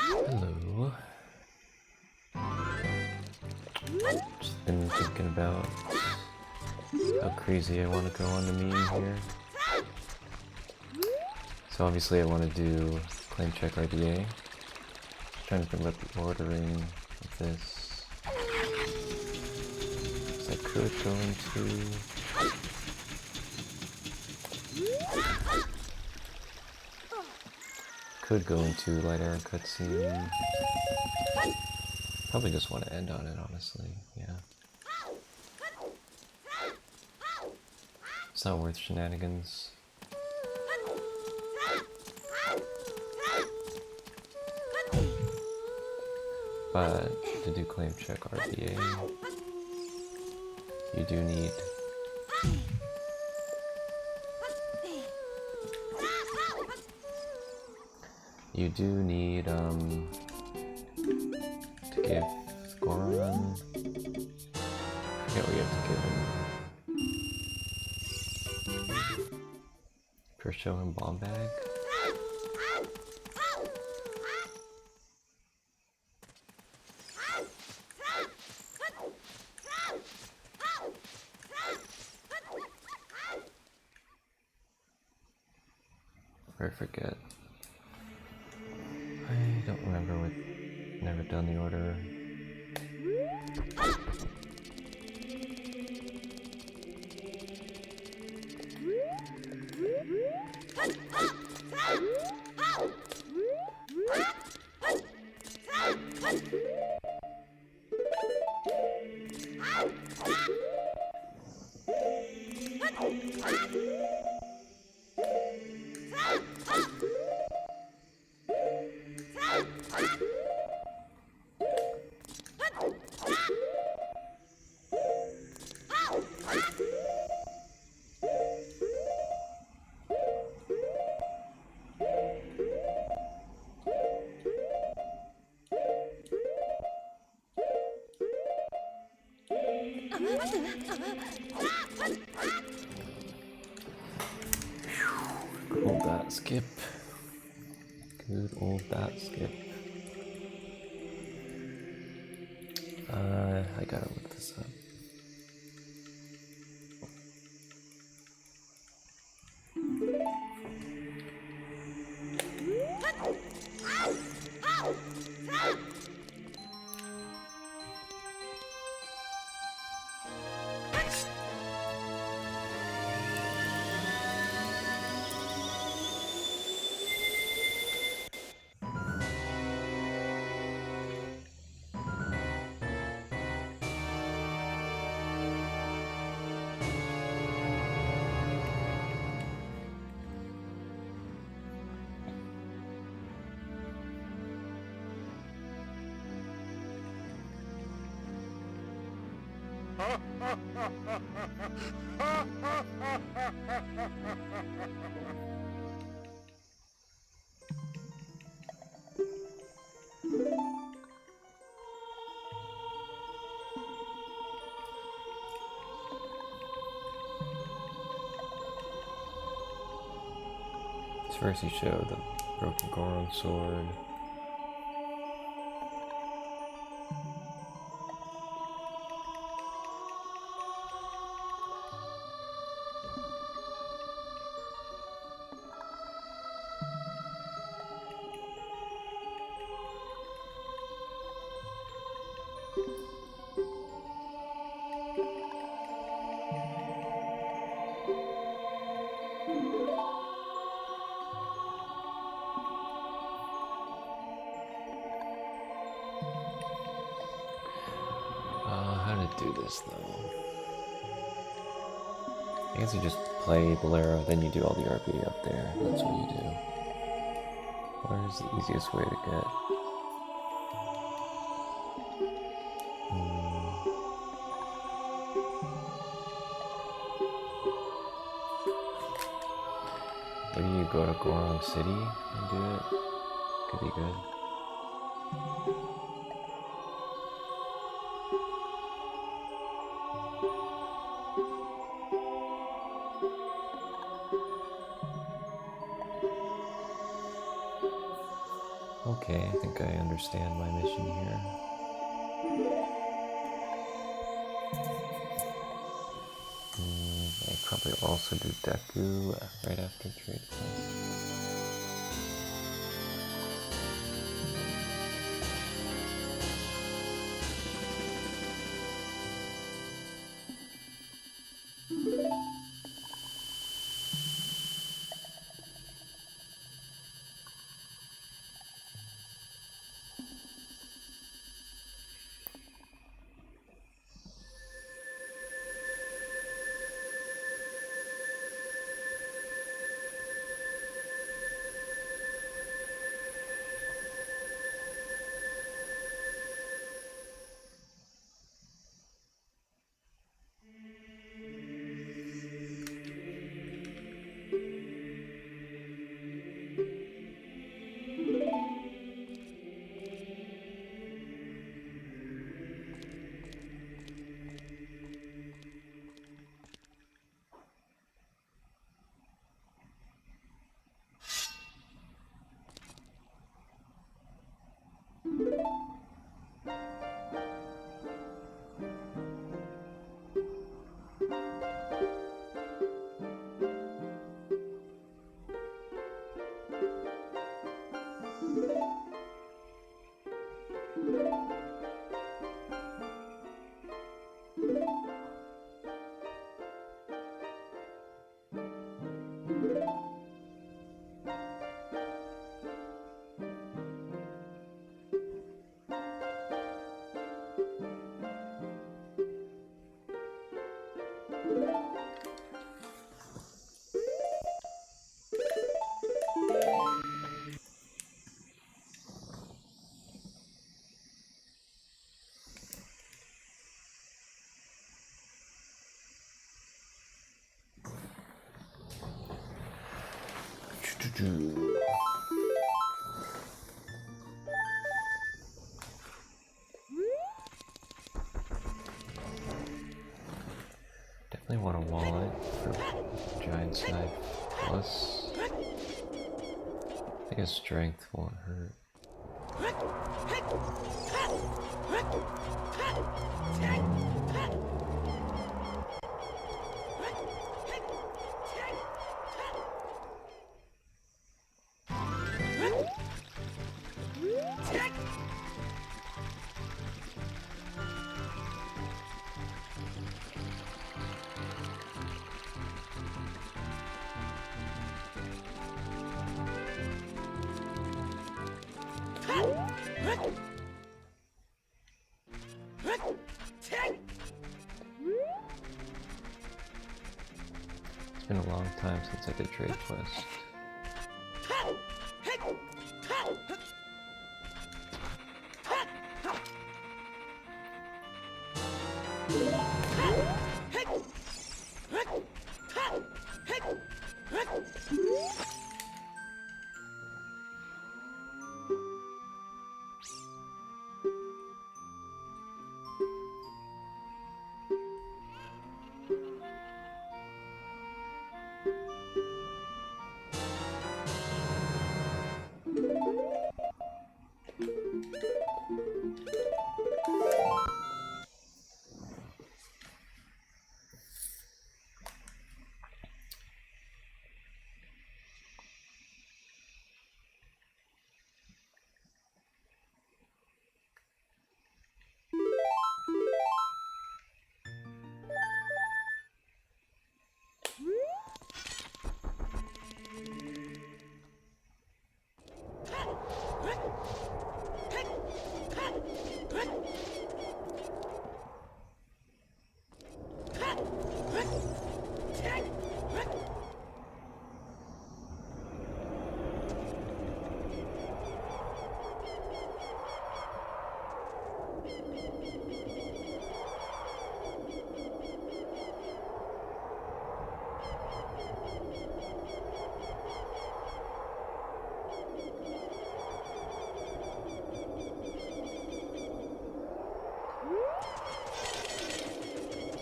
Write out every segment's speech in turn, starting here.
Hello. Just been thinking about how crazy I want to go on the meme here. So obviously I want to do claim check RDA. Just trying to think about the ordering of this. So I could go into... Could go into light air cutscene. Probably just want to end on it, honestly. Yeah. It's not worth shenanigans. But to do claim check RDA, you do need to give Goron, I forget what you have to give him. First show him bomb bag. Or I forget. I don't remember what, never done the order. Good old that skip. Good old that skip. I gotta look this up. First you show the broken Goron sword. How to do this though? I guess you just play Bolero, then you do all the RP up there. That's what you do. Where's the easiest way to get? Maybe you go to Goron City and do it. Could be good. Okay, I think I understand my mission here. I probably also do Deku right after trade quest. Definitely want a wallet for giant side plus. I guess strength won't hurt. It's been a long time since I did trade quest.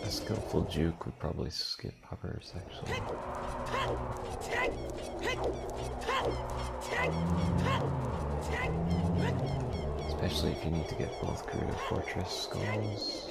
A skillful juke would probably skip hovers, actually. Especially if you need to get both crew to Fortress Skulls.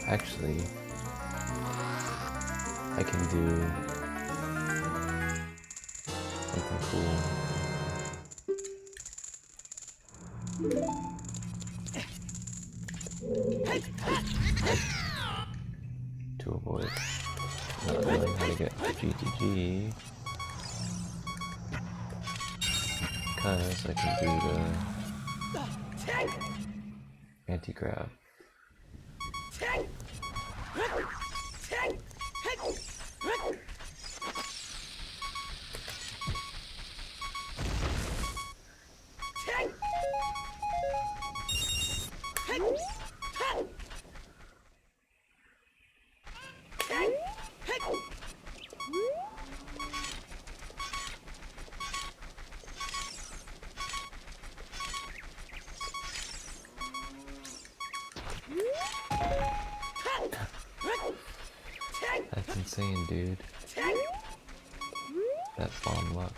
Actually, I can do something cool. To avoid not knowing how to get to GTG, because I can do the anti-grab. That's insane, dude. That bomb luck.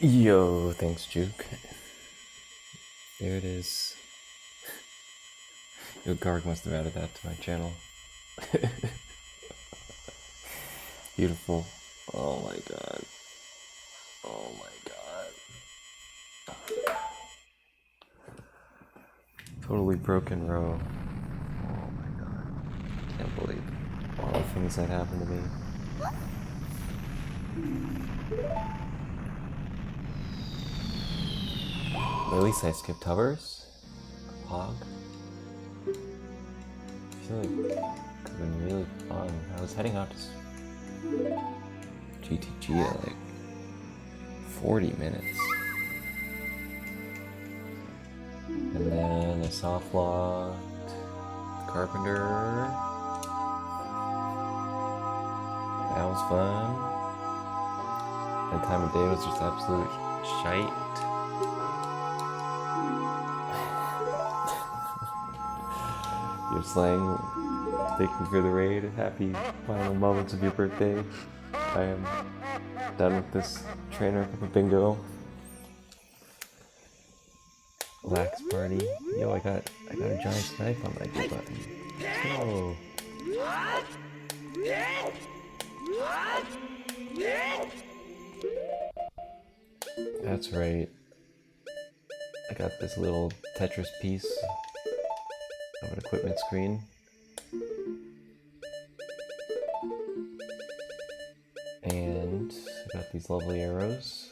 Yo, thanks, Juke. There it is. Yo, Garg must have added that to my channel. Beautiful. Oh my god. Oh my god. Totally broken row. Oh my god. Can't believe all the things that happened to me. At least I skipped hovers. Hog. I feel like it could have been really fun. I was heading out to GTG at like 40 minutes. And then I soft locked Carpenter. That was fun. And time of day was just absolute shite. You're slang. Thank you for the raid. Happy final moments of your birthday. I am done with this trainer of bingo. Lax party. Yo, I got a giant knife on my good button. Oh. That's right. I got this little Tetris piece of an equipment screen. And I got these lovely arrows.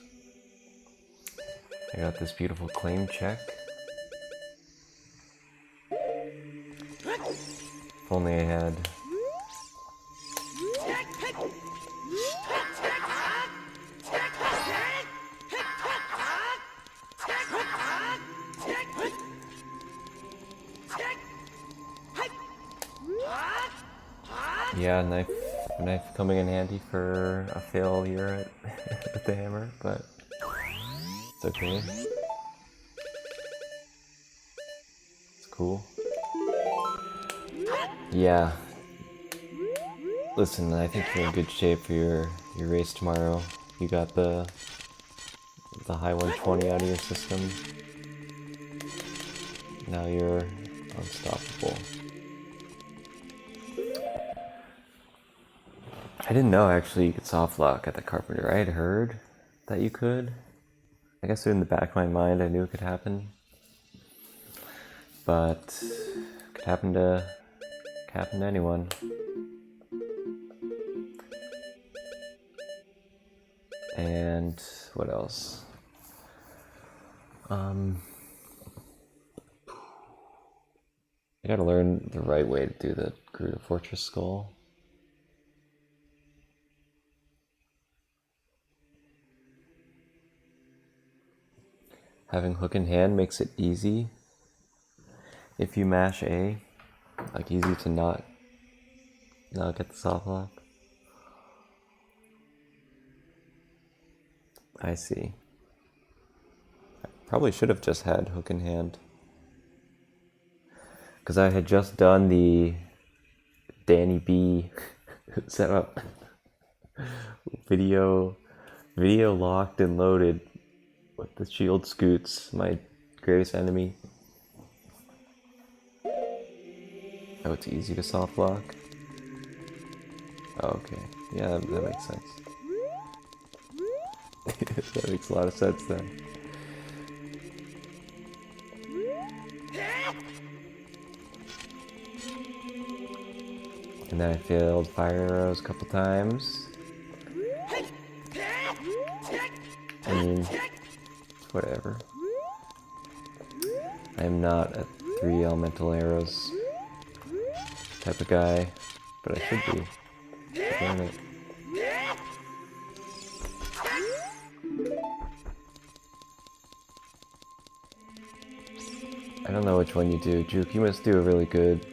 I got this beautiful claim check. If only I had Yeah, knife coming in handy for a failure at the hammer, but it's okay. It's cool. Yeah. Listen, I think you're in good shape for your race tomorrow. You got the high 120 out of your system. Now you're unstoppable. I didn't know actually you could soft lock at the Carpenter. I had heard that you could. I guess in the back of my mind I knew it could happen. But it could happen to anyone. And what else? I gotta learn the right way to do the Gerudo Fortress Skull. Having hook in hand makes it easy. If you mash A, like easy to not get the soft lock. I see. I probably should have just had hook in hand. Because I had just done the Danny B setup. video locked and loaded with the shield scoots, my greatest enemy. Oh, it's easy to soft lock? Oh, okay. Yeah, that makes sense. That makes a lot of sense then. And then I failed fire arrows a couple times. I mean, whatever. I am not a 3 elemental arrows type of guy, but I should be. Learn it. I don't know which one you do. Juke, you must do a really good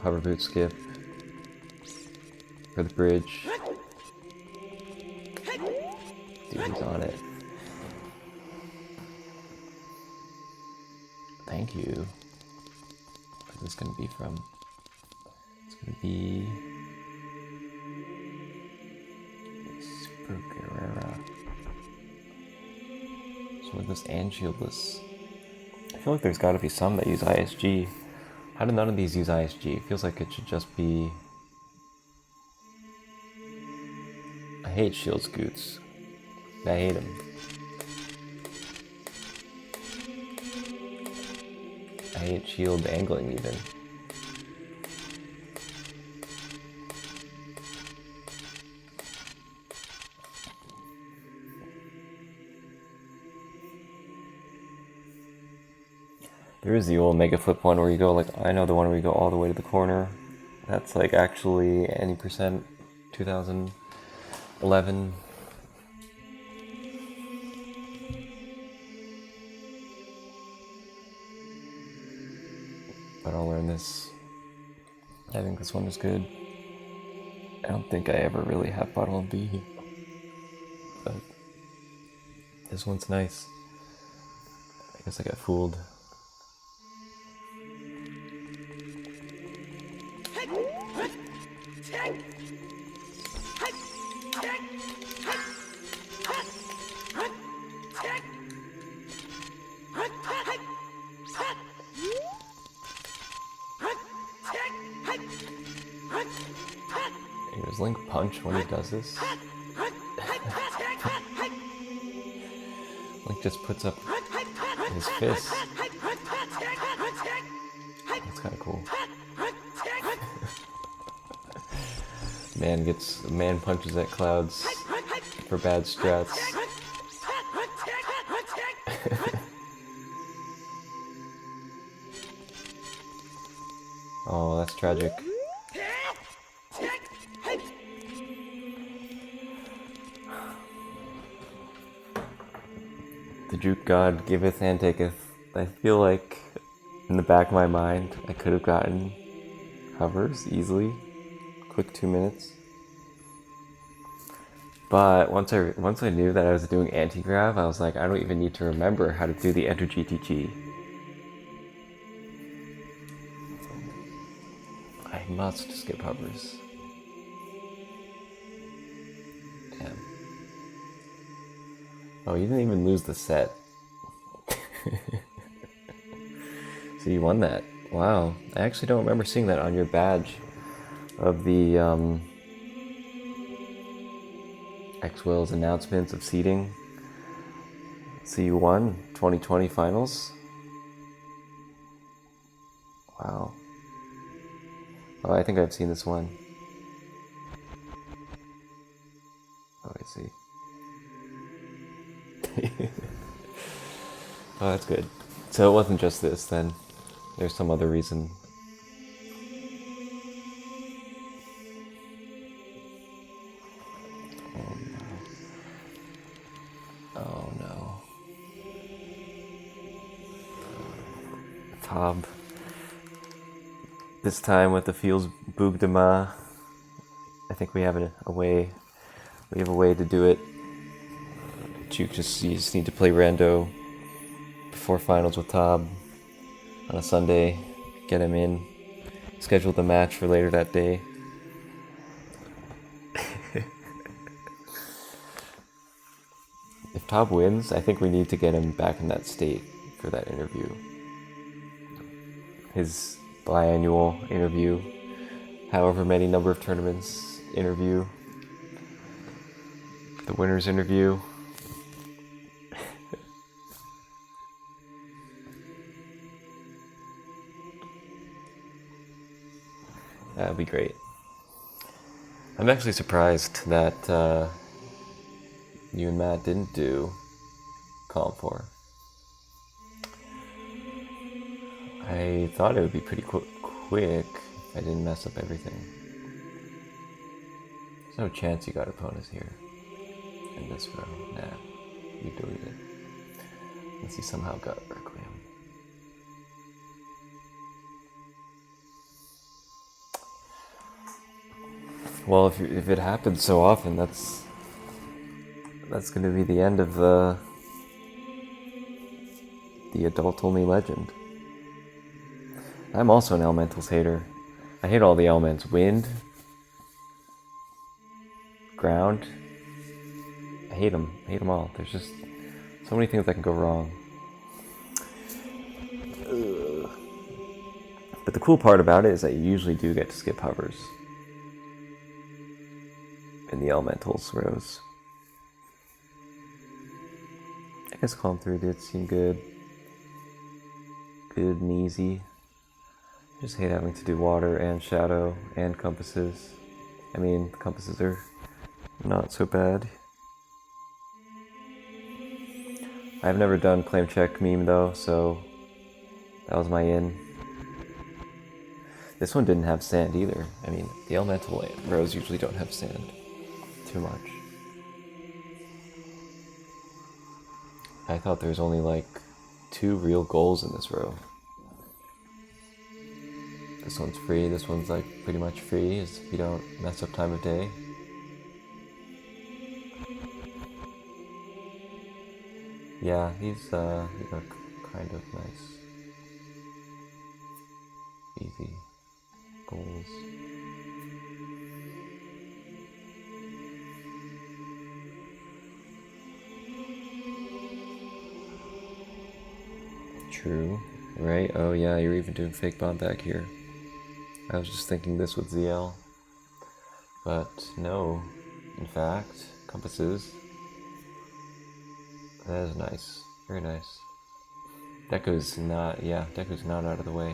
hover boot skip for the bridge. Dude, he's on it. Thank you. Where's this gonna be from? It's gonna be Super Guerrera. Swordless and shieldless. I feel like there's gotta be some that use ISG. How do none of these use ISG? It feels like it should just be... I hate shield scoots. I hate them. I hate shield angling even. There is the old mega flip one where you go like, I know the one where you go all the way to the corner. That's like actually any percent 2011. But I'll learn this. I think this one is good. I don't think I ever really have bottle of B, but this one's nice. I guess I got fooled. Does Link punch when he does this? Link just puts up his fist. That's kind of cool. Man punches at clouds for bad strats. Oh, that's tragic. The Juke God giveth and taketh. I feel like in the back of my mind I could have gotten hovers easily. quick 2 minutes. But once I knew that I was doing anti-grav, I was like, I don't even need to remember how to do the enter GTG. I must skip hovers. Damn. Oh, you didn't even lose the set. So you won that. Wow. I actually don't remember seeing that on your badge of the X-Will's announcements of seeding. So you won 2020 finals? Wow. Oh, I think I've seen this one. Oh, I see. Oh, that's good. So it wasn't just this then. There's some other reason. Oh no. Tob. This time with the Fields Bougdema. I think we have a way. We have a way to do it. You just need to play rando before finals with Tob on a Sunday. Get him in. Schedule the match for later that day. If Tob wins, I think we need to get him back in that state for that interview. His biannual interview, however many number of tournaments interview, the winner's interview. That would be great. I'm actually surprised that you and Matt didn't do Calm 4. I thought it would be pretty quick if I didn't mess up everything. There's no chance you got opponents here in this row. Nah, you deleted. Unless you somehow got Requiem. Well, if it happens so often, that's going to be the end of the adult-only legend. I'm also an elementals hater. I hate all the elements. Wind, ground. I hate them. I hate them all. There's just so many things that can go wrong. Ugh. But the cool part about it is that you usually do get to skip hovers in the elementals rows. I guess Calm 3 did seem good. Good and easy. I just hate having to do water and shadow and compasses. I mean, the compasses are not so bad. I've never done claim check meme though, so that was my in. This one didn't have sand either. I mean, the elemental rows usually don't have sand too much. I thought there was only like 2 real goals in this row. This one's free, this one's like pretty much free if you don't mess up time of day. Yeah, these are kind of nice. Easy goals. True, right? Oh yeah, you're even doing fake bomb back here. I was just thinking this with ZL. But no, in fact, compasses. That is nice, very nice. Deco's not out of the way.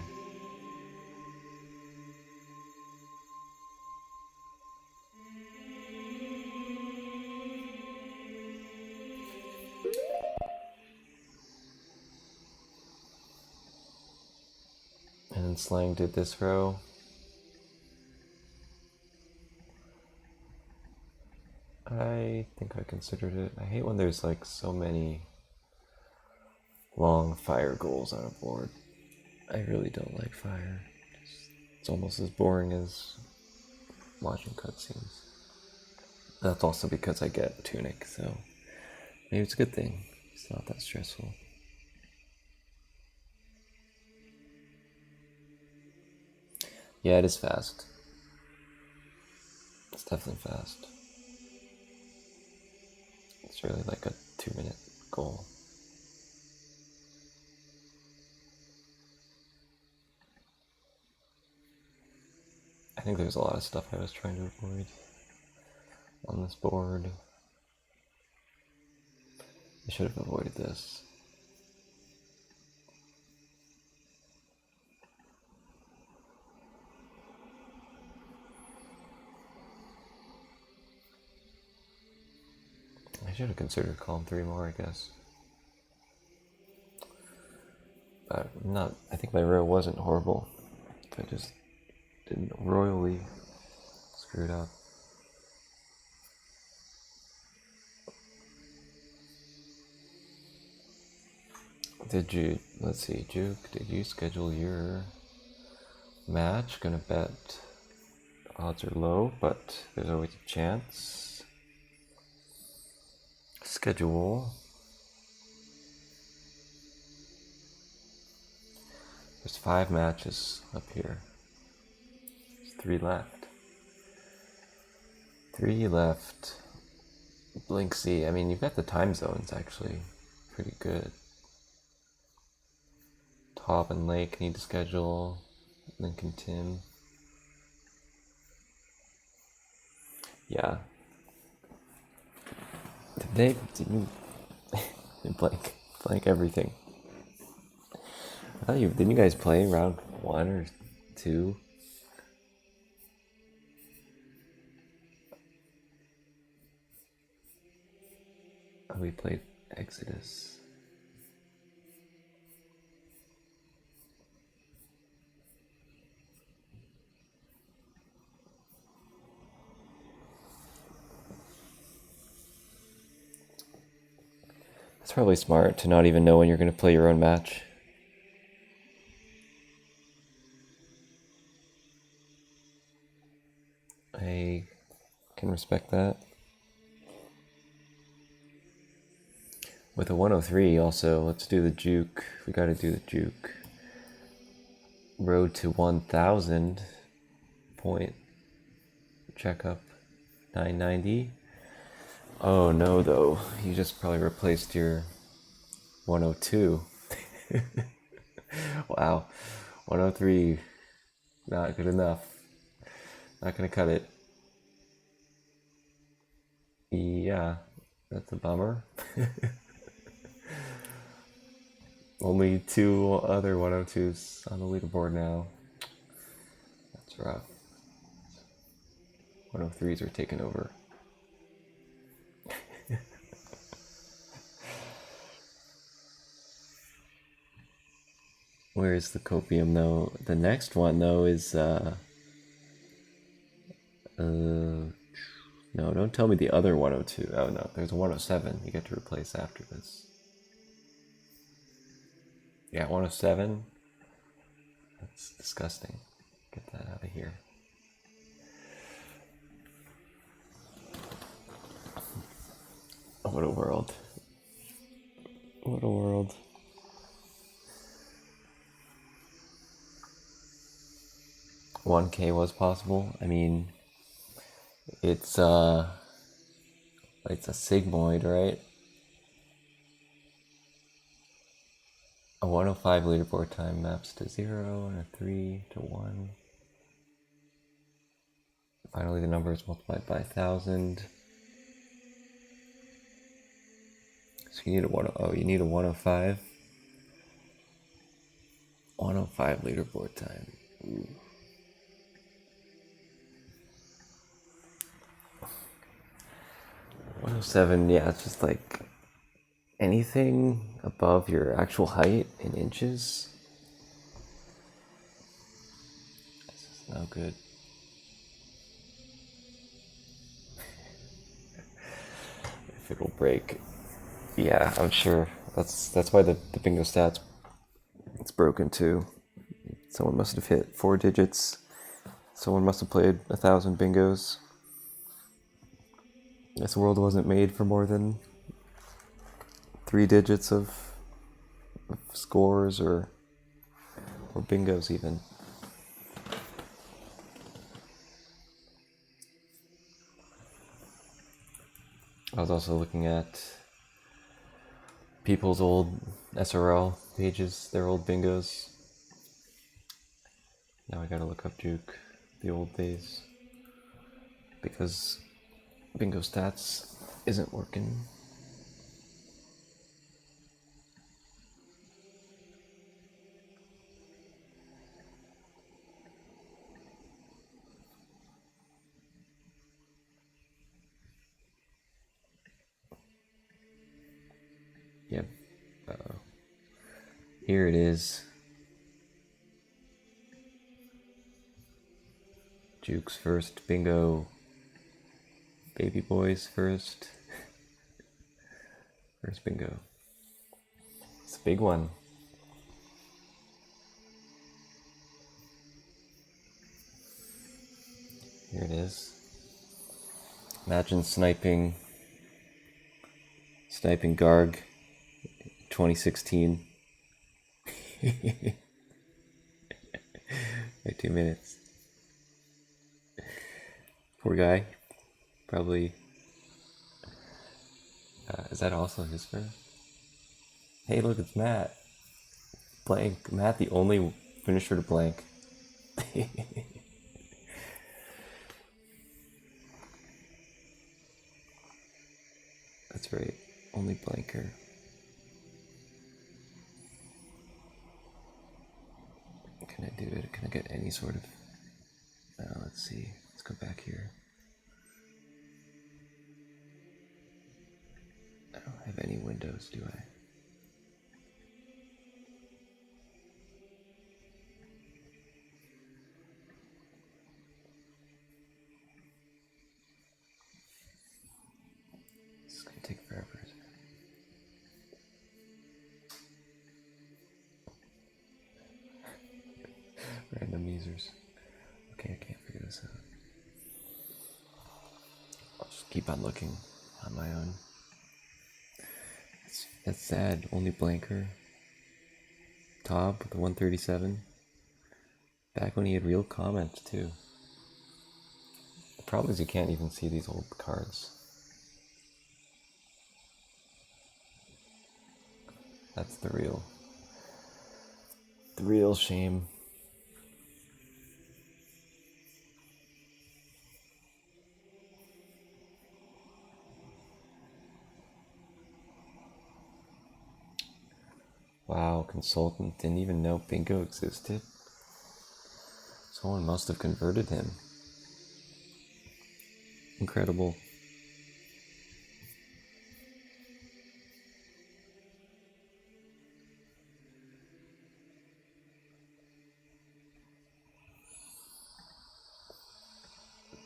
And then Slang did this row. I think I considered it. I hate when there's like so many long fire goals on a board. I really don't like fire. It's almost as boring as watching cutscenes. That's also because I get Tunic, so maybe it's a good thing. It's not that stressful. Yeah, it is fast. It's definitely fast. It's really like a 2-minute goal. I think there's a lot of stuff I was trying to avoid on this board. I should have avoided this. I should have considered column 3 more, I guess. But I think my row wasn't horrible. I just didn't royally screw it up. Let's see, Juke, did you schedule your match? Gonna bet odds are low, but there's always a chance. Schedule. There's 5 matches up here. There's 3 left. 3 left. Blink C. I mean, you've got the time zones actually pretty good. Top and Lake need to schedule. Lincoln Tim. Yeah. Did you blank everything? Didn't you guys play round 1 or 2? Oh, we played Exodus. It's probably smart to not even know when you're going to play your own match. I can respect that. With a 103 also, let's do the juke. We gotta do the juke. Road to 1,000 point checkup 990. Oh no though, you just probably replaced your 102. Wow, 103, not good enough. Not gonna cut it. Yeah, that's a bummer. Only 2 other 102s on the leaderboard now. That's rough. 103s are taking over. Where is the copium though? The next one though is no, don't tell me the other 102. Oh no, there's a 107 you get to replace after this. Yeah, 107. That's disgusting. Get that out of here. What a world. What a world. $1K was possible. I mean, it's a sigmoid, right? A 105 leaderboard time maps to 0 and a 3 to 1. Finally, the number is multiplied by 1,000. So you need you need a 105. 105 leaderboard time. Ooh. 107, yeah, it's just like anything above your actual height in inches. This is no good. If it'll break. Yeah, I'm sure. That's why the bingo stats, it's broken too. Someone must have hit 4 digits. Someone must have played 1,000 bingos. This world wasn't made for more than 3 digits of scores or bingos even. I was also looking at people's old SRL pages, their old bingos. Now I gotta look up Juke, the old days, because bingo stats isn't working. Yep. Here it is. Juke's first bingo. Baby boy's first. First bingo. It's a big one. Here it is. Imagine sniping Garg 2016. Like 2 minutes. Poor guy. Probably. Is that also his first? Hey, look, it's Matt. Blank. Matt, the only finisher to blank. That's right. Only blanker. Can I do it? Can I get any sort of... let's see. Let's go back here. I don't have any windows, do I? This is gonna take forever. Random users. Okay, I can't figure this out. I'll just keep on looking on my own. That's sad. Only blanker. Tob with the 137. Back when he had real comments too. The problem is you can't even see these old cards. That's the real shame. Wow, consultant didn't even know bingo existed. Someone must have converted him. Incredible.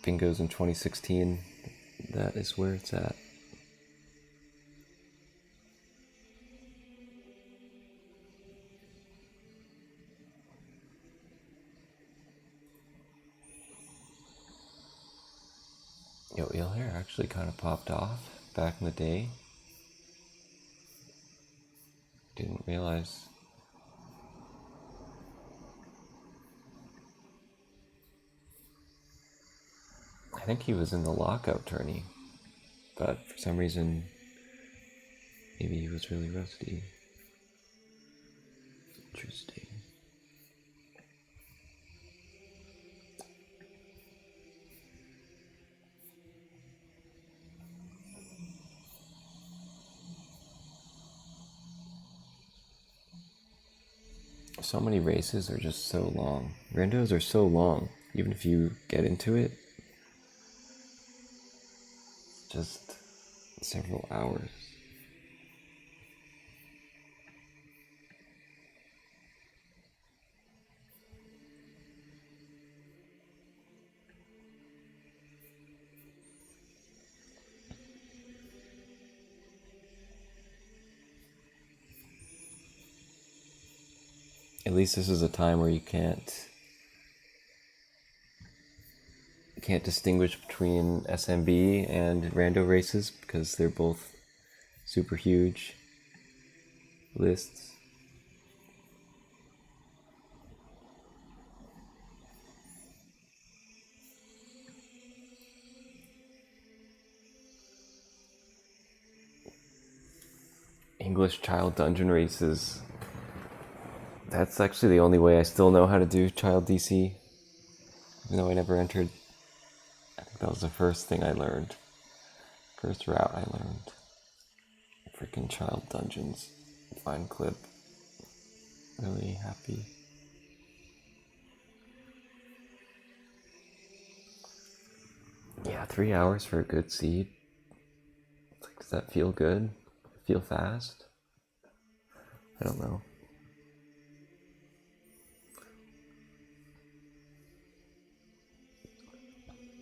Bingos in 2016. That is where it's at. Yo, eel hair actually kind of popped off back in the day. Didn't realize. I think he was in the lockout tourney, but for some reason, maybe he was really rusty. Interesting. So many races are just so long. Randos are so long. Even if you get into it, just several hours. At least this is a time where you can't can't distinguish between SMB and rando races because they're both super huge lists. English child dungeon races. That's actually the only way I still know how to do child DC. Even though I never entered. I think that was the first thing I learned. First route I learned. Freaking child dungeons. Fine clip. Really happy. Yeah, 3 hours for a good seed. Like, does that feel good? Feel fast? I don't know.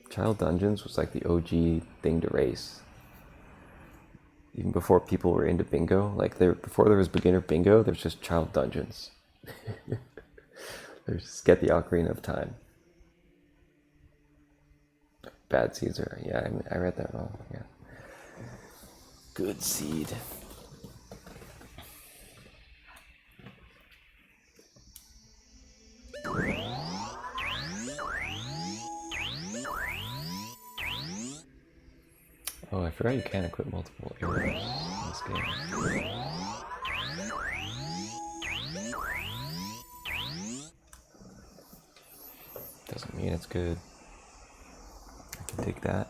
Child Dungeons was like the OG thing to race. Even before people were into bingo, like before there was beginner bingo, there's just Child Dungeons. There's just get the Ocarina of Time. Bad Caesar. Yeah, I read that wrong. Yeah. Good seed. Oh, I forgot you can equip multiple arrows in this game. Doesn't mean it's good. I can take that.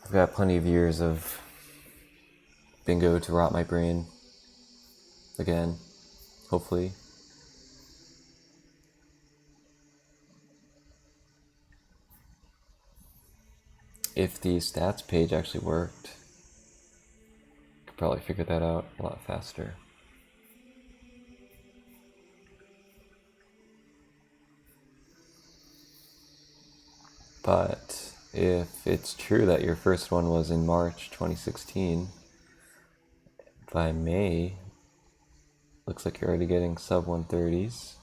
I've got plenty of years of bingo to rot my brain. Again, hopefully. If the stats page actually worked, I could probably figure that out a lot faster. But if it's true that your first one was in March 2016, by May, looks like you're already getting sub 130s.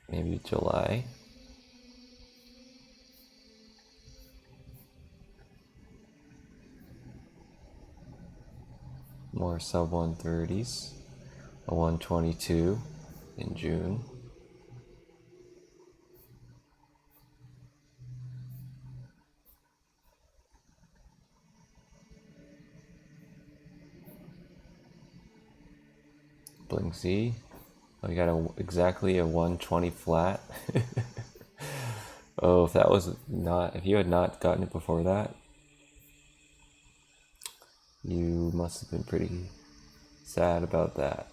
Maybe July. More sub 130s. A 122 in June. Bling C. Oh, you got exactly a 120 flat. Oh, if you had not gotten it before that, you must have been pretty sad about that.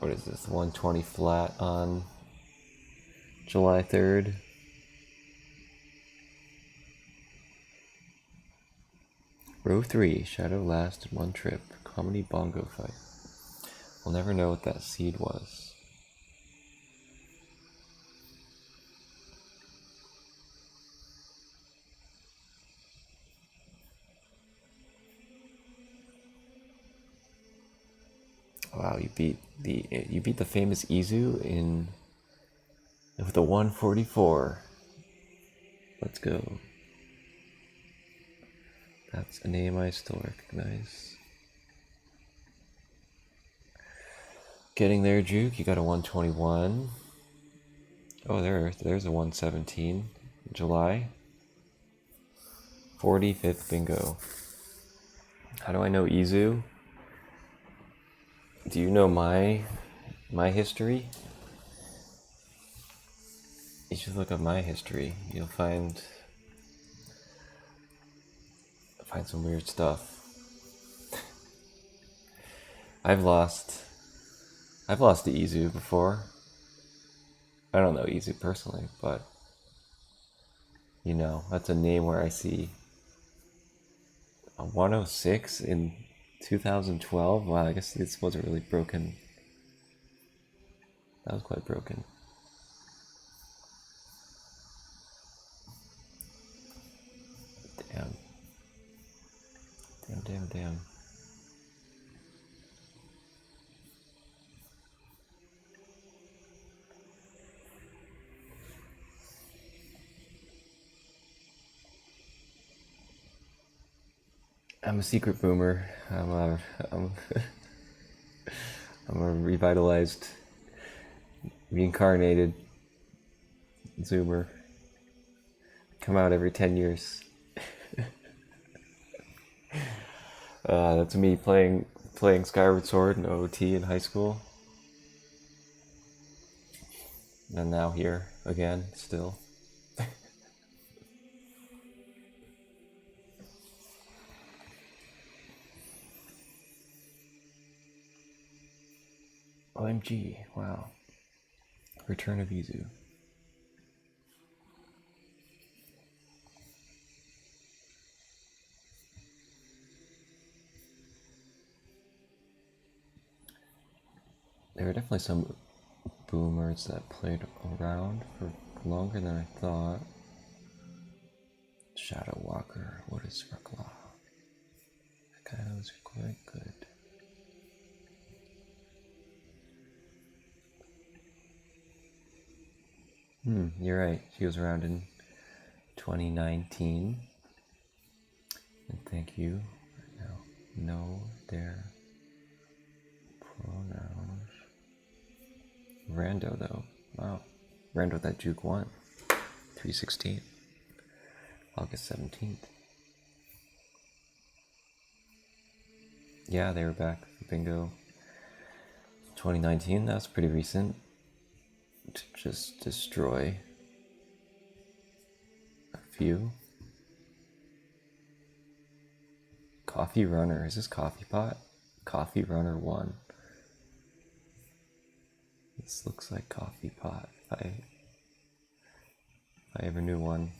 What is this, 120 flat on July 3rd? Row 3, Shadow lasted one trip, comedy bongo fight. We'll never know what that seed was. Wow, you beat the famous Izu with a 144. Let's go. That's a name I still recognize. Getting there, Juke. You got a 121. Oh, there's a 117. July. 45th bingo. How do I know Izu? Do you know my history? You should look up my history. You'll find some weird stuff. I've lost to Izu before. I don't know Izu personally, but you know, that's a name where I see a 106 in 2012. Wow, I guess this wasn't really broken. That was quite broken. Damn. Damn. I'm a secret boomer. I'm I'm a revitalized, reincarnated Zoomer. Come out every 10 years. That's me playing Skyward Sword and OoT in high school. And now here again, still. OMG, wow. Return of Izu. There were definitely some boomers that played around for longer than I thought. Shadow Walker, what is Ruklaw? That guy was quite good. You're right. She was around in 2019. And thank you. Now, know their pronouns. Rando, though. Wow. Rando that Juke won. 316. August 17th. Yeah, they were back for Bingo 2019. That's pretty recent. To just destroy a few. Coffee Runner. Is this Coffee Pot? Coffee Runner 1. This looks like Coffee Pot. If I ever knew one.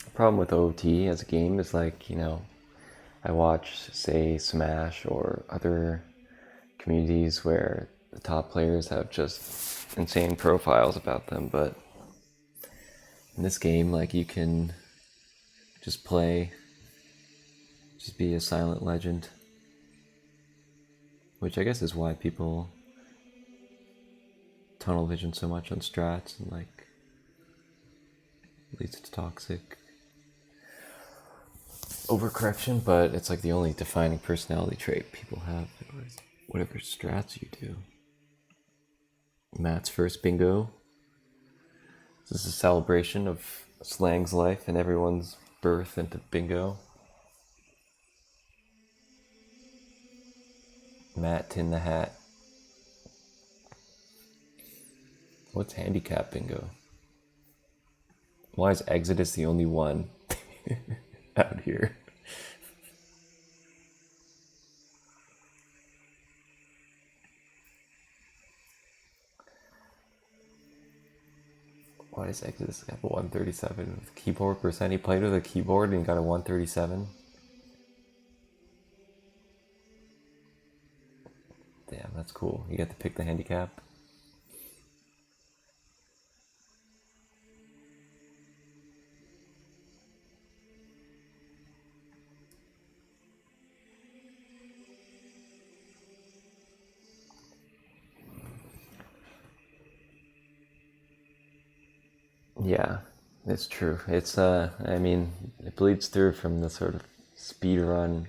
The problem with OoT as a game is like, I watch, say, Smash or other communities where the top players have just insane profiles about them, but in this game, like, you can just play, just be a silent legend, which I guess is why people tunnel vision so much on strats and like leads to toxic overcorrection, but it's like the only defining personality trait people have, whatever strats you do. Matt's first bingo. This is a celebration of Slang's life and everyone's birth into bingo. Matt Tin the Hat. What's handicap bingo? Why is Exodus the only one out here? Why does Exodus have a 137 with keyboard percent? He played with a keyboard and he got a 137. Damn, that's cool. You get to pick the handicap. Yeah, it's true. It's I mean, it bleeds through from the sort of speed run.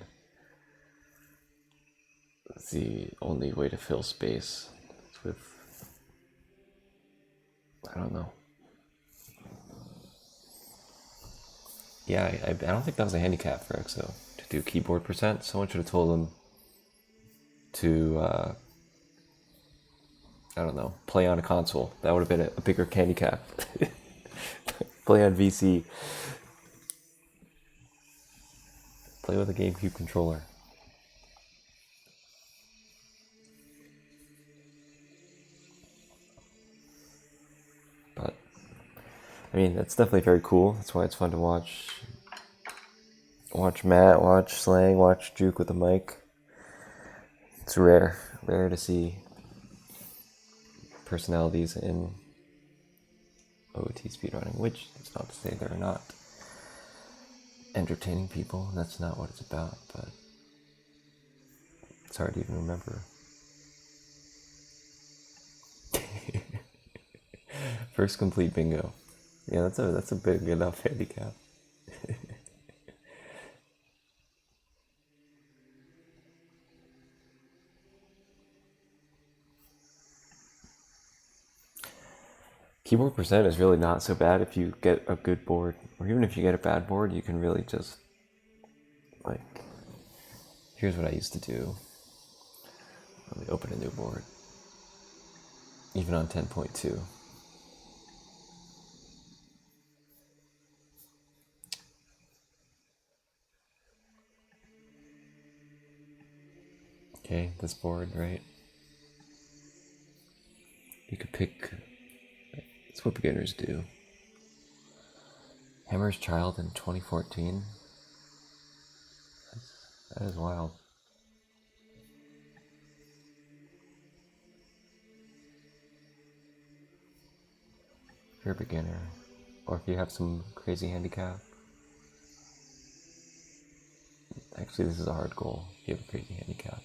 It's the only way to fill space. It's with, I don't know. Yeah, I don't think that was a handicap for EXO to do keyboard percent. Someone should have told him to, I don't know, play on a console. That would have been a bigger handicap. Play on VC. Play with a GameCube controller. But, I mean, that's definitely very cool. That's why it's fun to watch. Watch Matt, watch Slang, watch Juke with a mic. It's rare to see personalities in OoT speedrunning, which is not to say they're not entertaining people. That's not what it's about, but it's hard to even remember. First complete bingo. Yeah, that's a big enough handicap. Keyboard percent is really not so bad if you get a good board, or even if you get a bad board, you can really just, like, here's what I used to do. Let me open a new board. Even on 10.2. Okay, this board, right? You could pick, that's what beginners do. Hammer's Child in 2014. That is wild. If you're a beginner, or if you have some crazy handicap. Actually, this is a hard goal if you have a crazy handicap.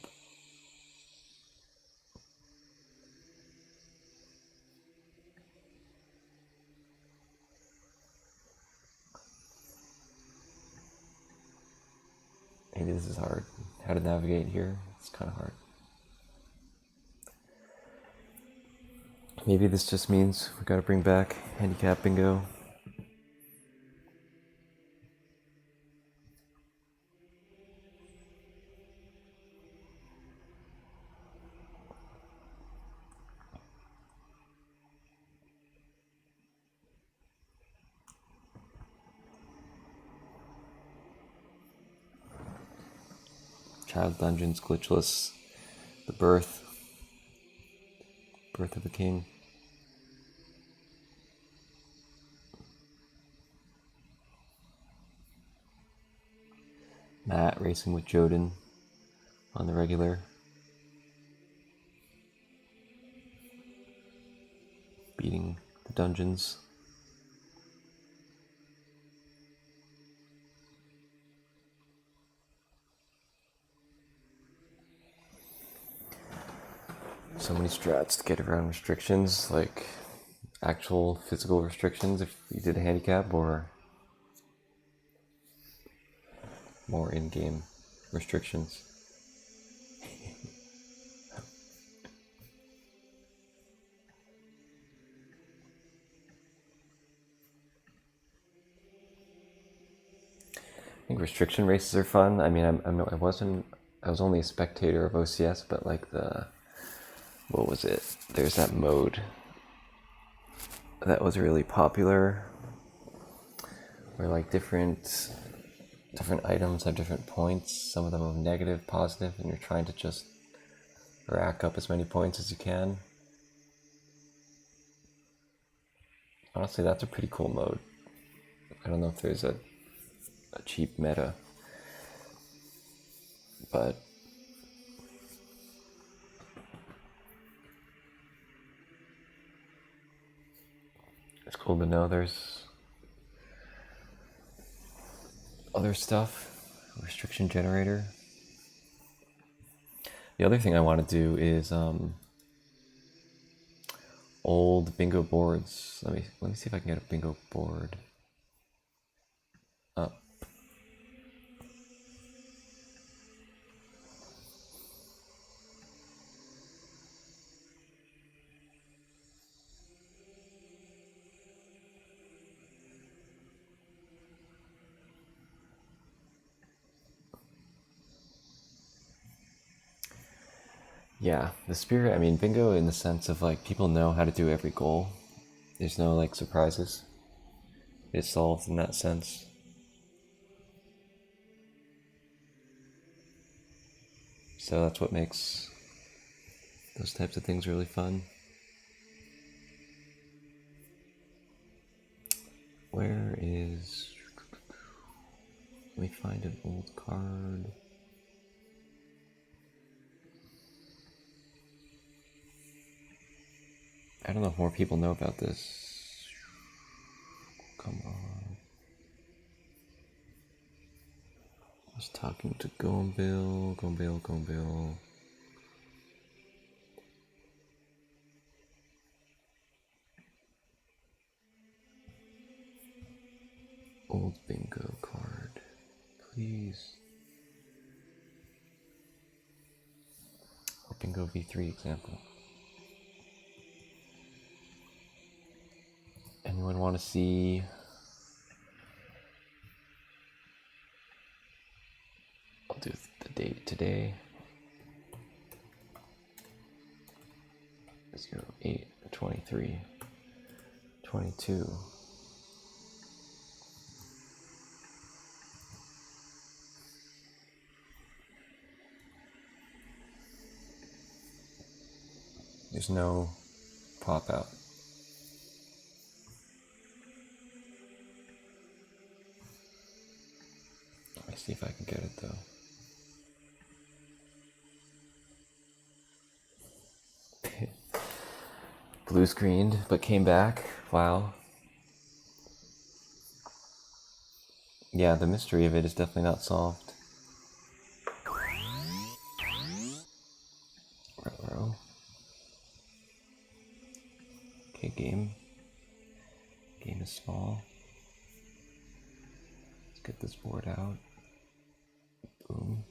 Maybe this is hard. How to navigate here, it's kind of hard. Maybe this just means we gotta bring back handicap bingo. Child Dungeons, glitchless, the birth of a king. Matt racing with Joden on the regular. Beating the dungeons. So many strats to get around restrictions, like actual physical restrictions if you did a handicap, or more in-game restrictions. I think restriction races are fun. I mean, I was only a spectator of OCS, but like what was it? There's that mode that was really popular, where like different items have different points. Some of them are negative, positive, and you're trying to just rack up as many points as you can. Honestly, that's a pretty cool mode. I don't know if there's a cheap meta, but it's cool to know there's other stuff. Restriction generator. The other thing I want to do is old bingo boards. Let me see if I can get a bingo board up. Yeah, the spirit, I mean, bingo in the sense of like people know how to do every goal. There's no like surprises. It's solved in that sense. So that's what makes those types of things really fun. Where is... Let me find an old card. I don't know if more people know about this. Come on. I was talking to Gombil. Old bingo card, please. Or bingo V3 example. Anyone want to see? I'll do the date today. 08/23/22. There's no pop out. Let me see if I can get it though. Blue screened, but came back. Wow. Yeah, the mystery of it is definitely not solved. Row. Okay, game. Game is small. Let's get this board out. Boom.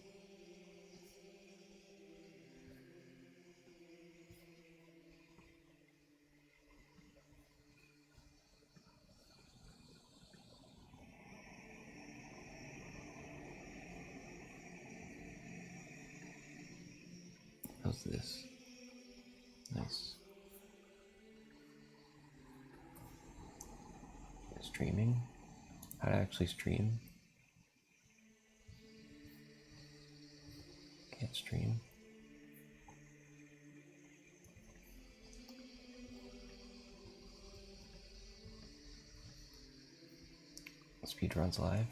How's this? Nice. Streaming? How to actually stream? Can't stream. Speedruns live.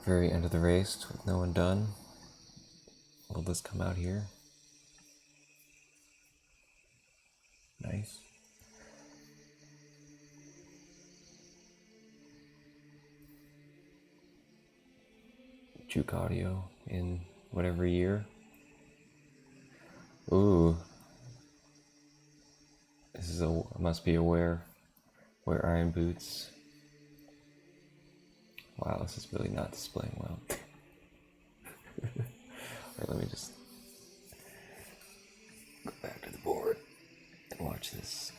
Very end of the race with no one done. Will this come out here? Nice. Juke audio in whatever year. Ooh. This is must be a wear iron boots. Wow, this is really not displaying well. Alright, let me just go back to the board and watch this.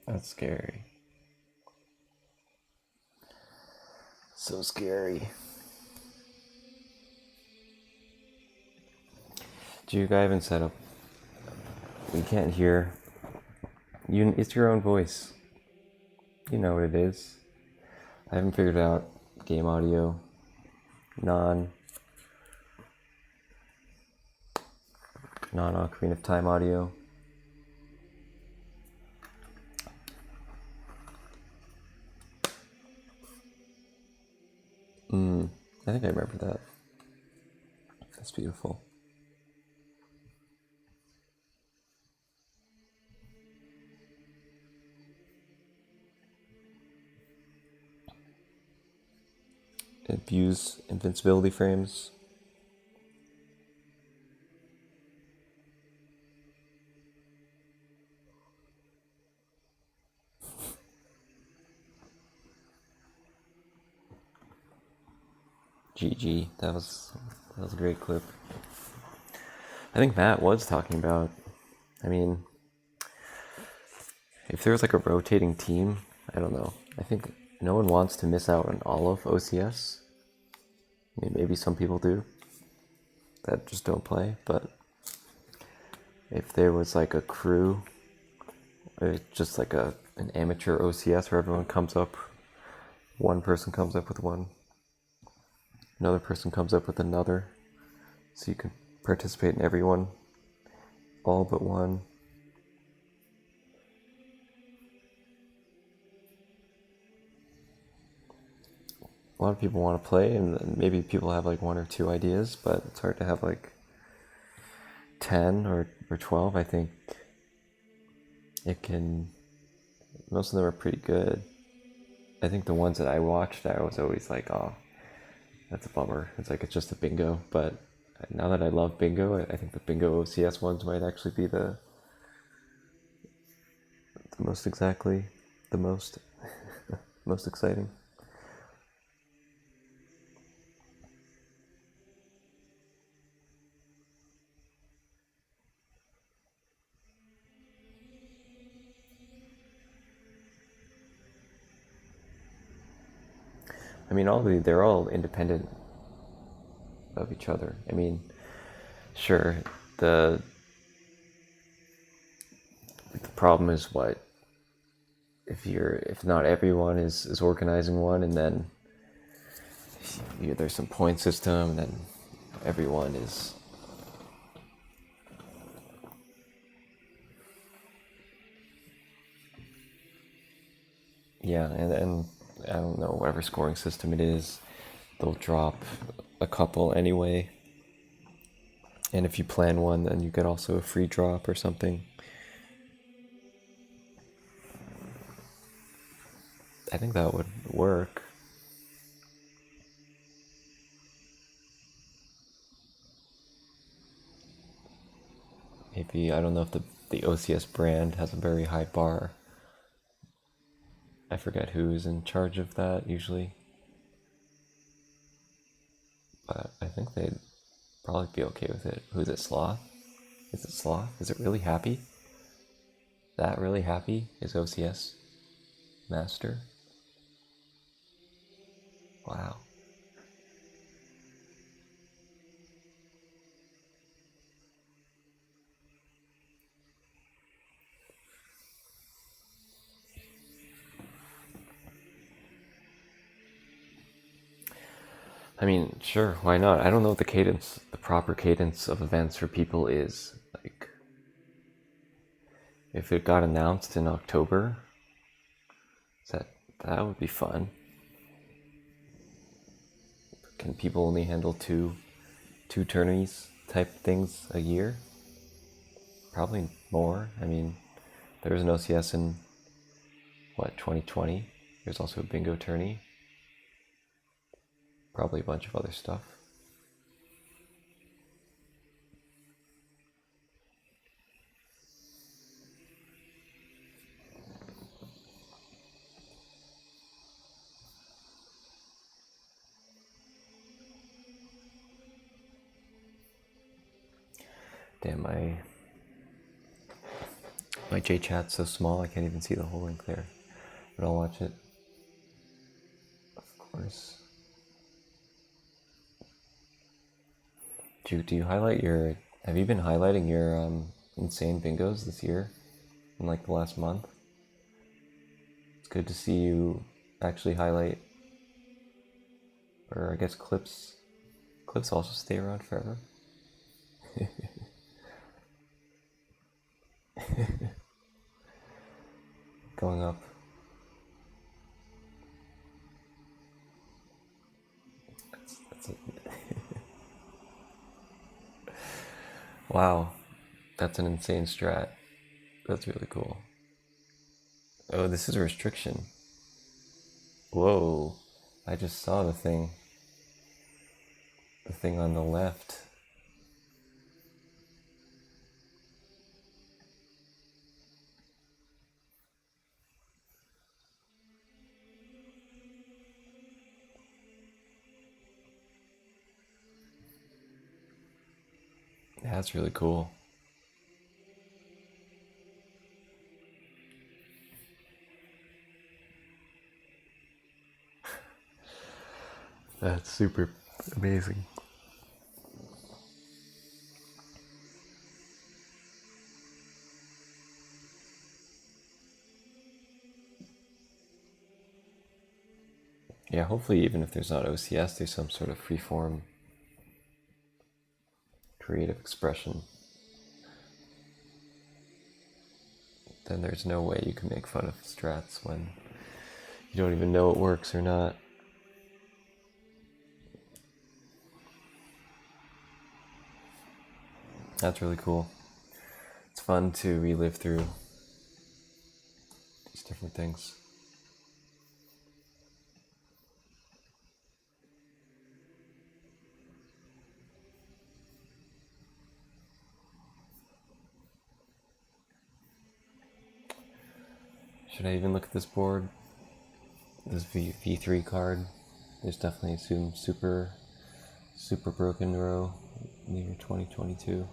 That's scary. So scary. Juke, I haven't set up. We can't hear. It's your own voice. You know what it is. I haven't figured out game audio, non-Ocarina of Time audio. I think I remember that. That's beautiful. It views invincibility frames. GG. That was a great clip. I think Matt was talking about, I mean, if there was like a rotating team, I don't know. I think no one wants to miss out on all of OCS. I mean, maybe some people do that just don't play, but if there was like a crew, just like an amateur OCS where everyone comes up, one person comes up with one, another person comes up with another, so you can participate in everyone, all but one. A lot of people want to play, and maybe people have like one or two ideas, but it's hard to have like 10 or 12. I think it can, most of them are pretty good. I think the ones that I watched, I was always like, oh, that's a bummer. It's like, it's just a bingo. But now that I love bingo, I think the bingo OCS ones might actually be the most exactly, the most, most exciting. I mean, they're all independent of each other. I mean, sure, the problem is what if not everyone is organizing one, and then there's some point system, and then everyone is and I don't know, whatever scoring system it is, they'll drop a couple anyway. And if you plan one, then you get also a free drop or something. I think that would work. Maybe, I don't know if the OCS brand has a very high bar. I forget who's in charge of that usually. But I think they'd probably be okay with it. Who's it, Sloth? Is it Sloth? Is it really happy? That really happy is OCS Master? Wow. I mean, sure, why not? I don't know what the proper cadence of events for people is. Like, if it got announced in October, that would be fun. Can people only handle two tourneys type things a year? Probably more. I mean, there was an OCS in 2020. There's also a bingo tourney. Probably a bunch of other stuff. Damn, my J chat's so small I can't even see the whole link there. But I'll watch it. Of course. Do you highlight have you been highlighting your insane bingos this year? In like the last month? It's good to see you actually highlight, or I guess clips also stay around forever. Going up. That's it. Wow, that's an insane strat. That's really cool. Oh, this is a restriction. Whoa, I just saw the thing. The thing on the left. That's really cool. That's super amazing. Yeah, hopefully even if there's not OCS, there's some sort of freeform creative expression. Then there's no way you can make fun of strats when you don't even know it works or not. That's really cool. It's fun to relive through these different things. Should I even look at this board? This V3 card. There's definitely some super broken row near 2022.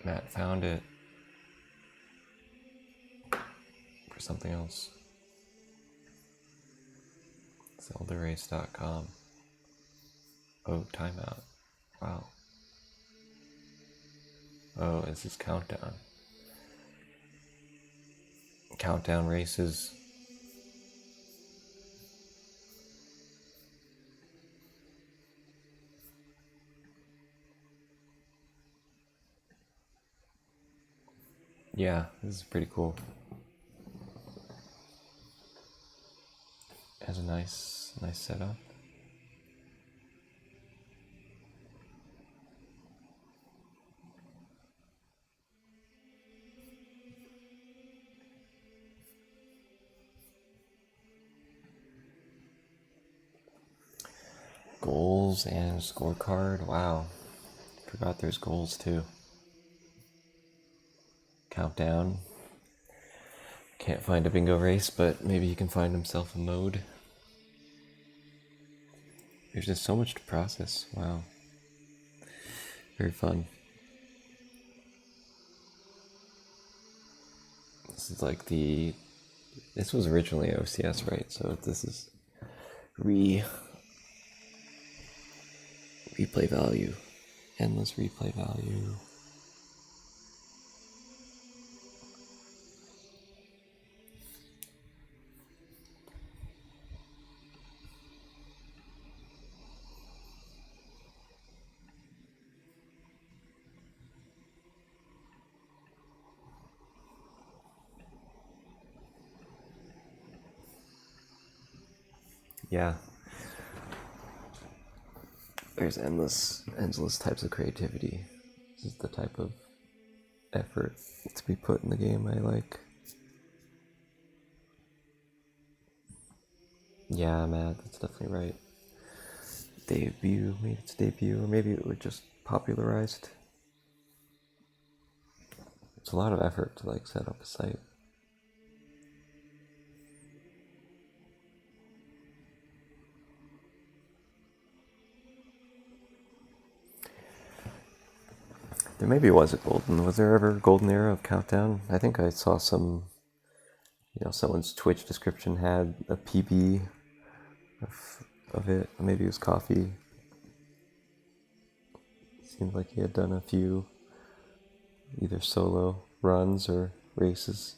Matt found it for something else. ZeldaRace.com. Oh, timeout. Wow. Oh, this is countdown. Countdown races. Yeah, this is pretty cool. Has a nice setup. Goals and scorecard. Wow. Forgot there's goals too. Countdown. Can't find a bingo race, but maybe he can find himself a mode. There's just so much to process. Wow. Very fun. This is like this was originally OCS, right? So this is replay value. Endless replay value. Yeah. There's endless types of creativity. This is the type of effort to be put in the game I like. Yeah, Matt, that's definitely right. Made its debut, or maybe it was just popularized. It's a lot of effort to like set up a site. There maybe was was there ever a golden era of Countdown? I think I saw some, someone's Twitch description had a PB of it. Maybe it was coffee. Seemed like he had done a few either solo runs or races.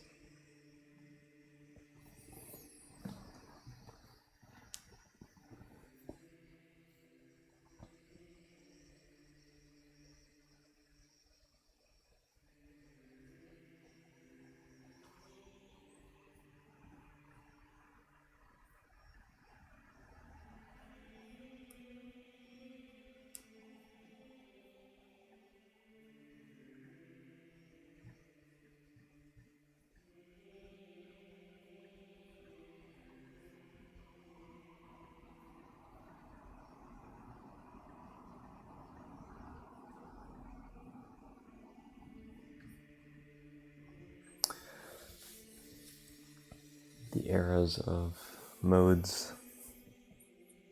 the eras of modes.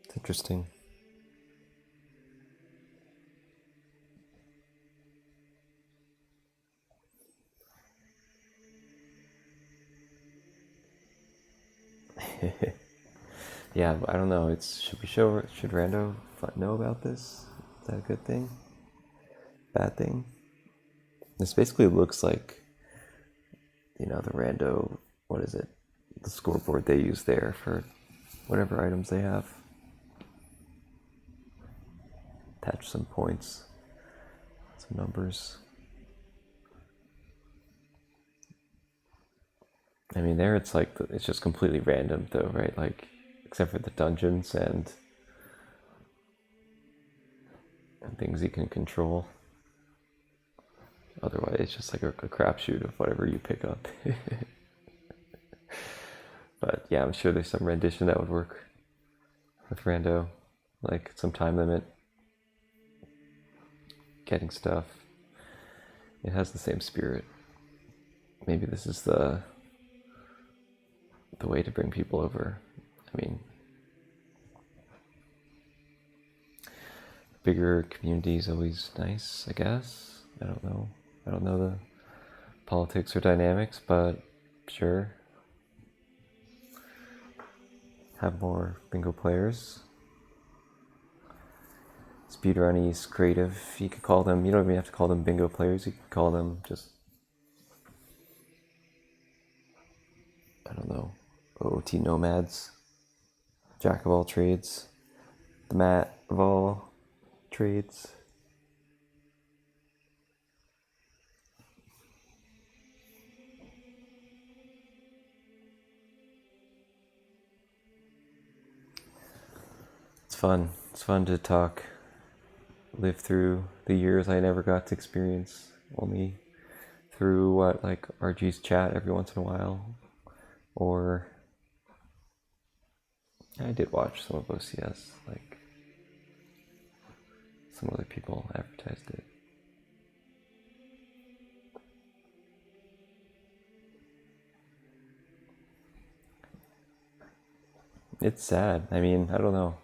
It's interesting. Yeah, I don't know. Should Rando know about this? Is that a good thing? Bad thing? This basically looks like, the Rando, what is it? The scoreboard they use there for whatever items they have. Attach some points, some numbers. I mean, there it's like, it's just completely random though, right? Like, except for the dungeons and things you can control. Otherwise, it's just like a crapshoot of whatever you pick up. But yeah, I'm sure there's some rendition that would work with Rando, like some time limit, getting stuff. It has the same spirit. Maybe this is the way to bring people over. I mean, bigger community is always nice, I guess. I don't know the politics or dynamics, but sure. Have more bingo players. Speedrunnies, creative, you could call them, you don't even have to call them bingo players, you could call them just, I don't know, OoT nomads, jack of all trades, the Matt of all trades. It's fun to talk, live through the years I never got to experience, only through like RG's chat every once in a while, or I did watch some of OCS, like some other people advertised it. It's sad. I mean, I don't know.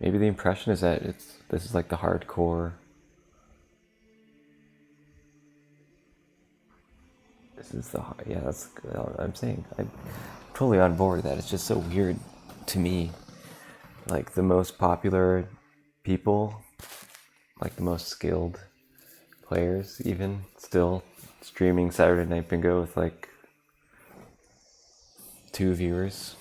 Maybe the impression is that this is like the hardcore. This is the yeah. That's I'm saying. I'm totally on board with that. It's just so weird to me. Like the most popular people, like the most skilled players, even still streaming Saturday Night Bingo with like 2 viewers.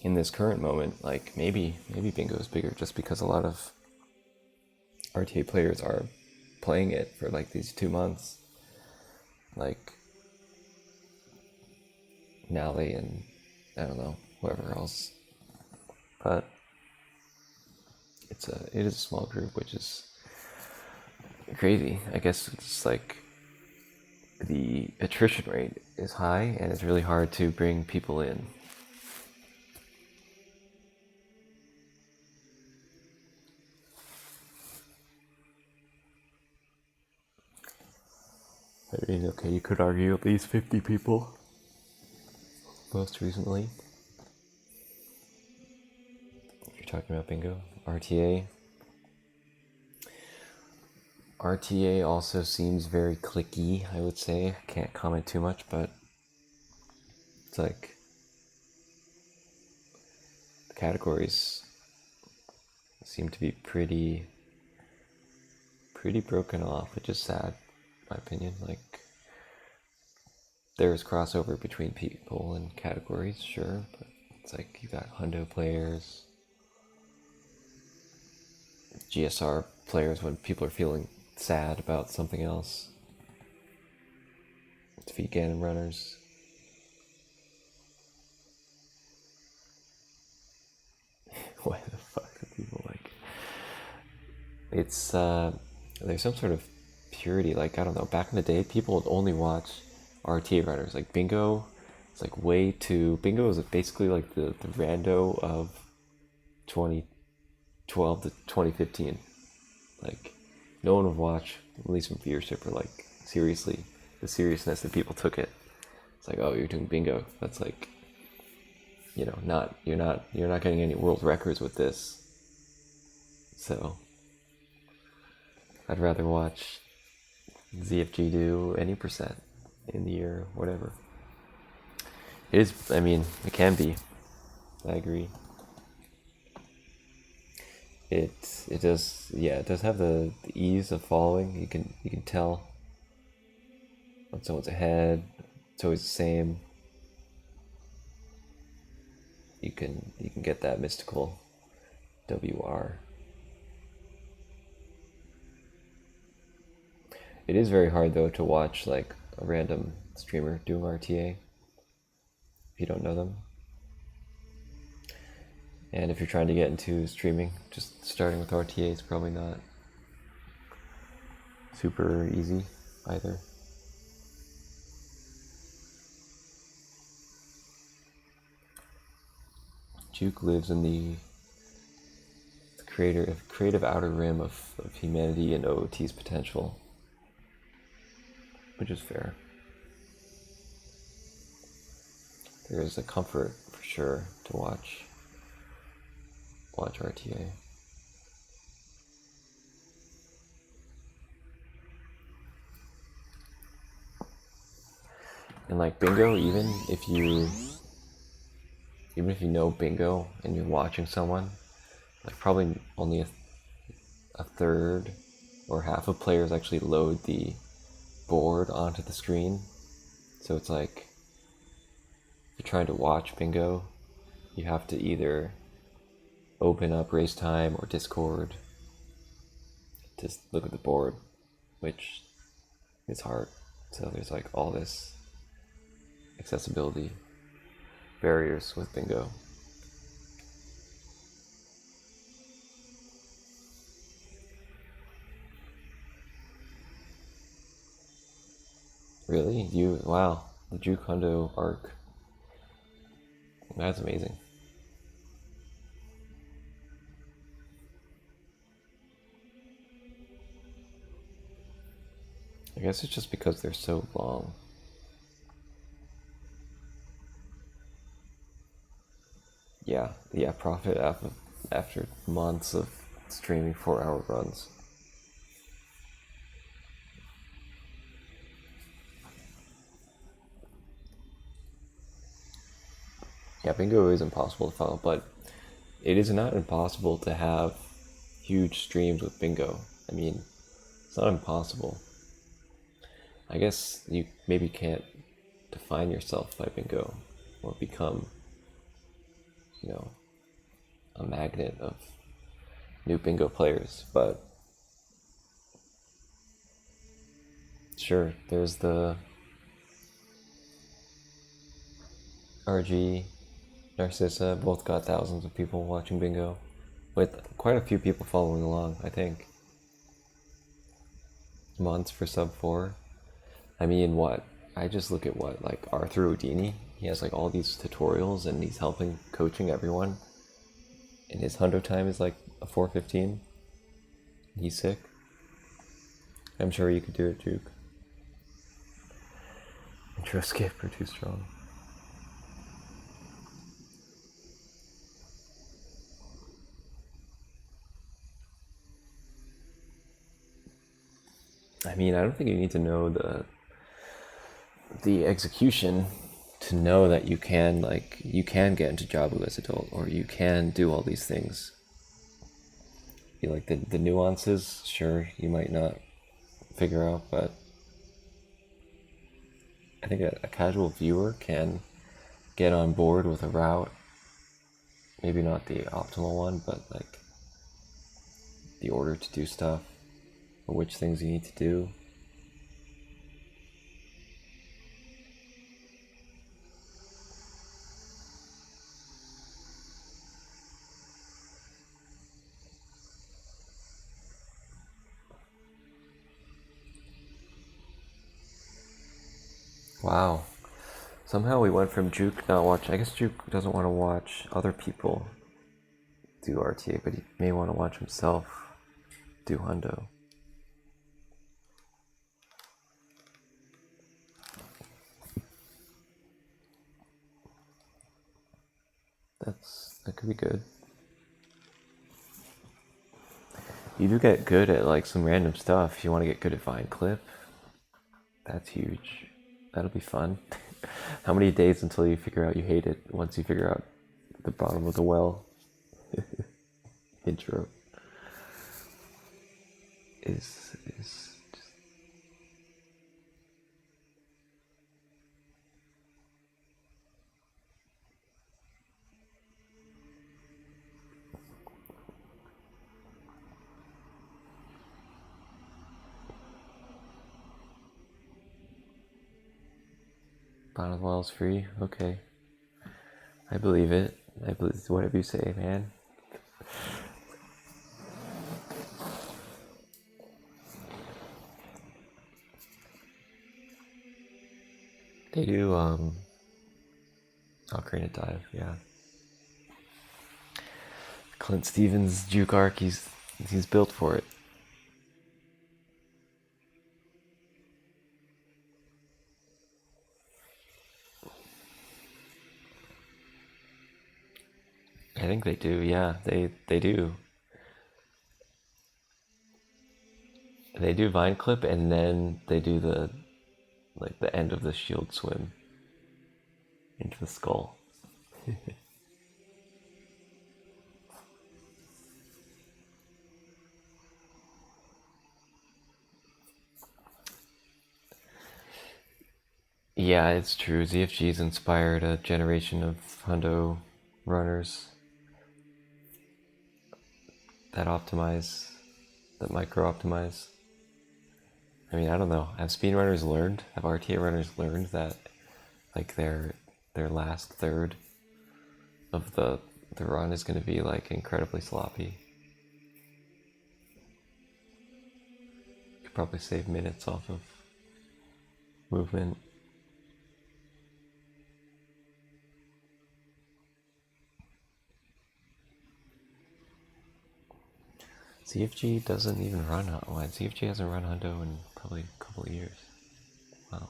In this current moment, like maybe bingo is bigger just because a lot of RTA players are playing it for like these 2 months, like Nally and I don't know, whoever else. But it is a small group, which is crazy. I guess it's like the attrition rate is high and it's really hard to bring people in. I mean, okay, you could argue at least 50 people most recently. If you're talking about bingo, RTA. RTA also seems very clicky, I would say. I can't comment too much, but it's like the categories seem to be pretty broken off, which is sad, in my opinion. Like, there's crossover between people and categories, sure, but it's like you got hundo players, GSR players when people are feeling sad about something else, defeat Ganon runners. Why the fuck do people like? It's there's some sort of purity. Like, I don't know. Back in the day, people would only watch RTA runners. Like bingo, it's like way too. Bingo is basically like the rando of 2012 to 2015. Like, no one would watch, at least from viewership, or like seriously, the seriousness that people took it. It's like, oh, you're doing bingo. That's like, you're not getting any world records with this. So I'd rather watch ZFG do any percent in the year, whatever. It is, I mean, it can be. I agree. It does, yeah, it does have the ease of following. You can tell when someone's ahead. It's always the same. You can get that mystical WR. It is very hard though to watch like a random streamer doing RTA if you don't know them. And if you're trying to get into streaming, just starting with RTA is probably not super easy either. Juke lives in the creative outer rim of humanity and OOT's potential, which is fair. There is a comfort for sure to watch RTA. And like bingo, even if you know bingo and you're watching someone, like probably only a third or half of players actually load the board onto the screen. So it's like, if you're trying to watch bingo, you have to either open up Race Time or Discord to look at the board, which is hard. So there's like all this accessibility barriers with bingo. Really? Wow, the Juke Hundo arc. That's amazing. I guess it's just because they're so long. Yeah, profit after months of streaming 4-hour runs. Yeah, bingo is impossible to follow, but it is not impossible to have huge streams with bingo. I mean, it's not impossible. I guess you maybe can't define yourself by bingo or become, a magnet of new bingo players, but sure, there's the RG, Narcissa, both got thousands of people watching bingo, with quite a few people following along, I think. Months for sub 4. I mean, what? I just look at like Arthur Houdini. He has like all these tutorials and he's helping coaching everyone. And his hundo time is like a 4:15. He's sick. I'm sure you could do it, Juke. Intro skip are too strong. I mean, I don't think you need to know the execution to know that you can get into Jabu as adult, or you can do all these things. You like the nuances, sure, you might not figure out, but I think a casual viewer can get on board with a route. Maybe not the optimal one, but like the order to do stuff, or which things you need to do. Wow. Somehow we went from Juke not watching. I guess Juke doesn't want to watch other people do RTA, but he may want to watch himself do hundo. could be good. You do get good at like some random stuff. If you want to get good at Vine Clip, that's huge. That'll be fun. How many days until you figure out you hate it once you figure out the bottom of the well intro is just... Bottom of the well's free? Okay. I believe it. I believe whatever you say, man. They do, Ocarina Dive, yeah. Clint Stevens' juke arc, he's built for it. I think they do, yeah, they do. They do Vine Clip and then they do the end of the shield swim into the skull. Yeah, it's true. ZFG's inspired a generation of hundo runners that optimize, that micro optimize. I mean, I don't know. Have speedrunners learned? Have RTA runners learned that, like, their last third of the run is going to be like incredibly sloppy? You could probably save minutes off of movement. CFG doesn't even run online. CFG hasn't run hundo in probably a couple of years. Wow.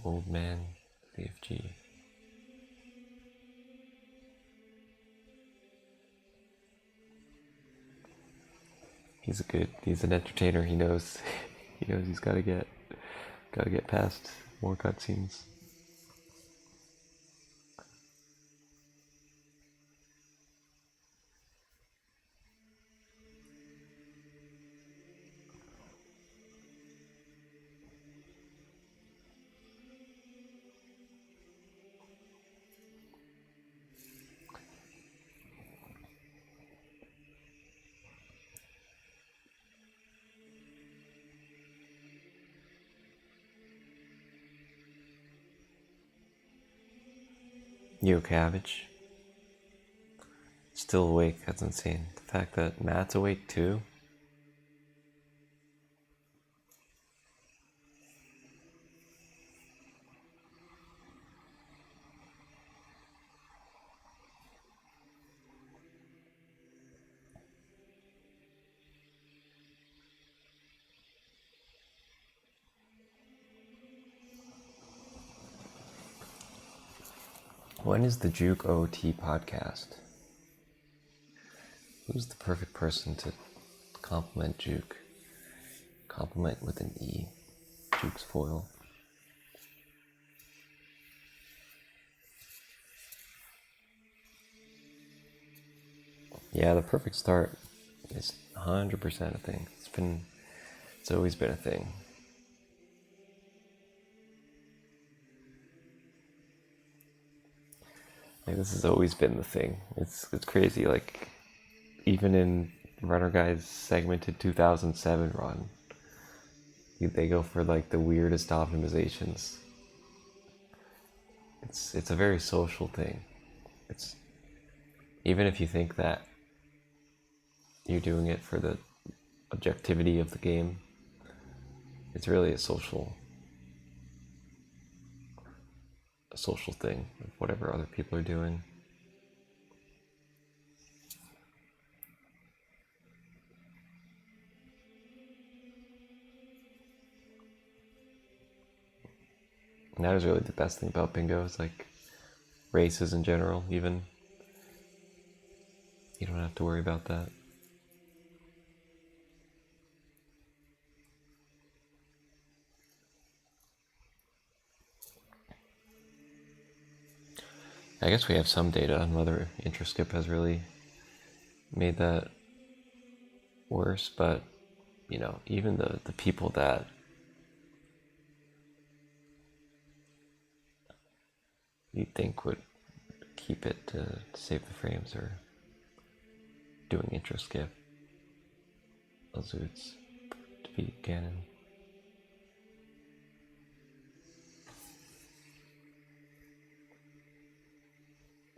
Old man CFG. He's an entertainer. He knows he's gotta get past more cutscenes. Yo, Cabbage. Still awake, that's insane. The fact that Matt's awake too. When is the Juke OT podcast? Who's the perfect person to compliment Juke? Compliment with an E. Juke's foil. Yeah, the perfect start is 100% a thing. It's always been a thing. Like, this has always been the thing. It's crazy. Like, even in Runner Guy's segmented 2007 run, they go for like the weirdest optimizations. It's a very social thing. It's, even if you think that you're doing it for the objectivity of the game, it's really a social thing of whatever other people are doing. And that is really the best thing about bingo, is like races in general, even. You don't have to worry about that. I guess we have some data on whether interskip has really made that worse, but you know, even the people that you'd think would keep it to save the frames are doing interskip. Those OoTs to beat Ganon.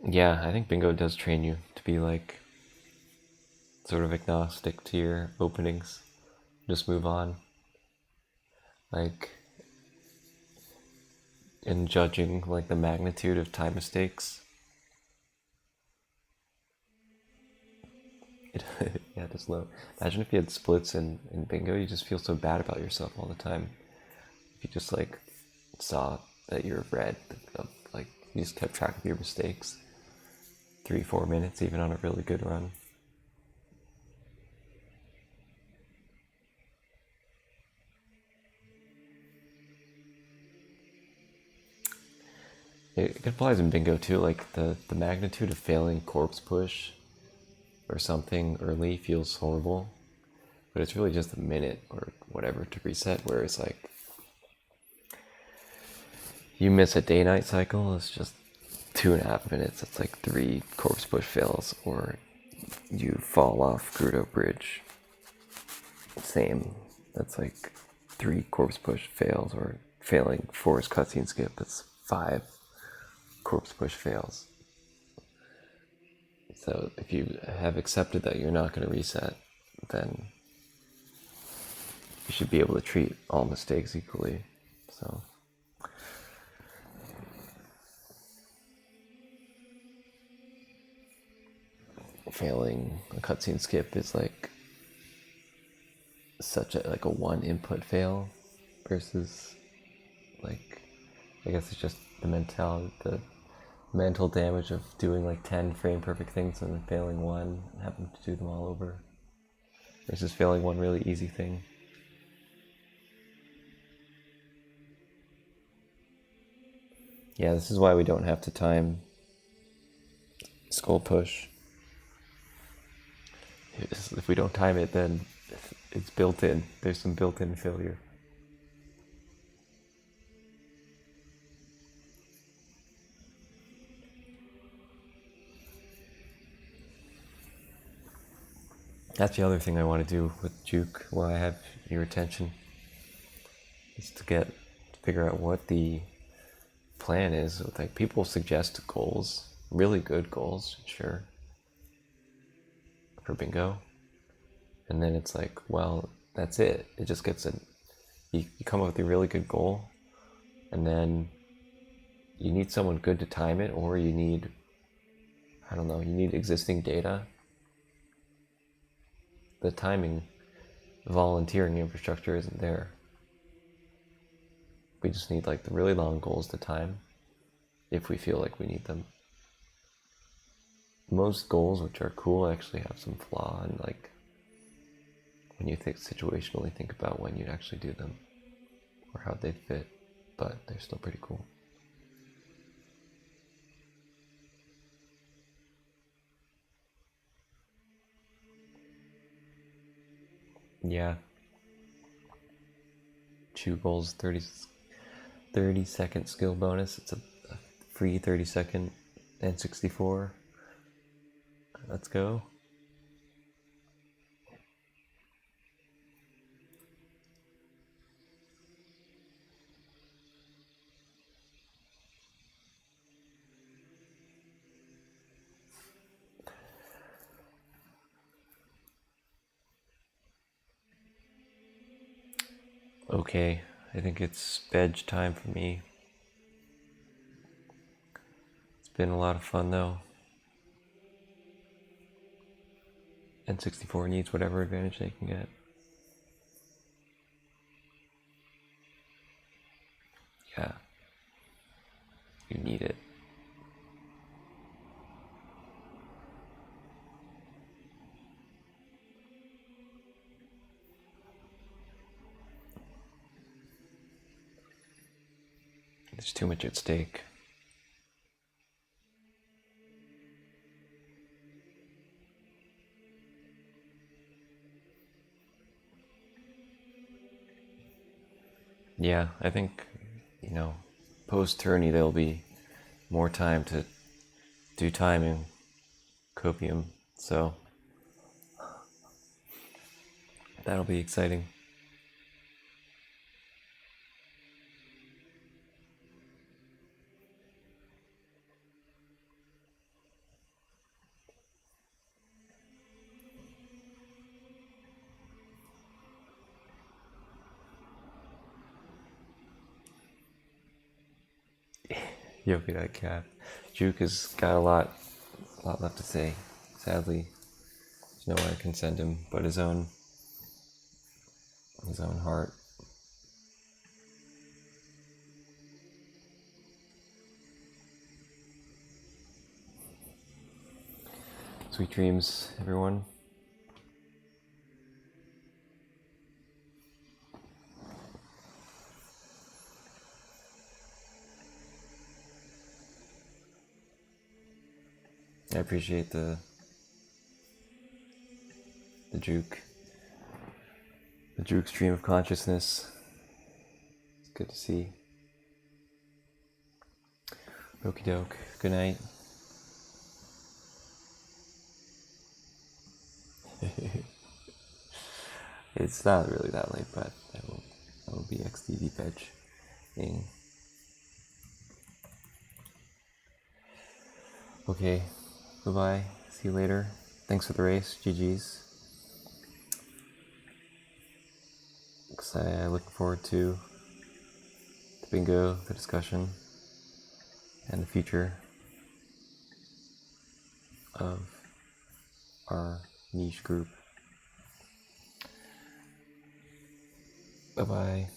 Yeah, I think bingo does train you to be like sort of agnostic to your openings. Just move on. Like in judging like the magnitude of time mistakes. Yeah, just low. Imagine if you had splits in bingo, you just feel so bad about yourself all the time. If you just like saw that you're red, like you just kept track of your mistakes. 3-4 minutes, even on a really good run. It applies in bingo too, like the magnitude of failing corpse push or something early feels horrible, but it's really just a minute or whatever to reset, whereas like you miss a day-night cycle, it's just 2.5 minutes, it's like 3 corpse push fails, or you fall off Grudo Bridge, same, that's like 3 corpse push fails, or failing forest cutscene skip, that's 5 corpse push fails. So if you have accepted that you're not going to reset, then you should be able to treat all mistakes equally. So failing a cutscene skip is like such a one input fail versus like, I guess it's just the mental damage of doing like 10 frame perfect things and then failing one and having to do them all over versus failing one really easy thing. Yeah, this is why we don't have to time skull push. If we don't time it, then it's built in. There's some built-in failure. That's the other thing I want to do with Juke while I have your attention, is to figure out what the plan is. Like, people suggest goals, really good goals, sure, for bingo, and then it's like, well, that's it. It just gets you come up with a really good goal, and then you need someone good to time it, or you need, I don't know, you need existing data. The timing, volunteering infrastructure isn't there. We just need like the really long goals to time if we feel like we need them. Most goals, which are cool, actually have some flaw, and like when you situationally think about when you'd actually do them or how they'd fit, but they're still pretty cool. Yeah. 2 goals, 30-second skill bonus. It's a free 30-second N64. Let's go. Okay, I think it's bed time for me. It's been a lot of fun though. N64 needs whatever advantage they can get. Yeah. There's too much at stake. Yeah, I think, post-tourney there'll be more time to do timing copium, so that'll be exciting. Yogi that cat. Juke has got a lot left to say. Sadly, there's nowhere I can send him but his own heart. Sweet dreams, everyone. I appreciate the juke. The juke stream of consciousness. It's good to see. Okie doke. Good night. It's not really that late, but I will be XDV fetching. Okay, bye-bye. See you later. Thanks for the race. GG's. I look forward to the bingo, the discussion, and the future of our niche group. Bye-bye.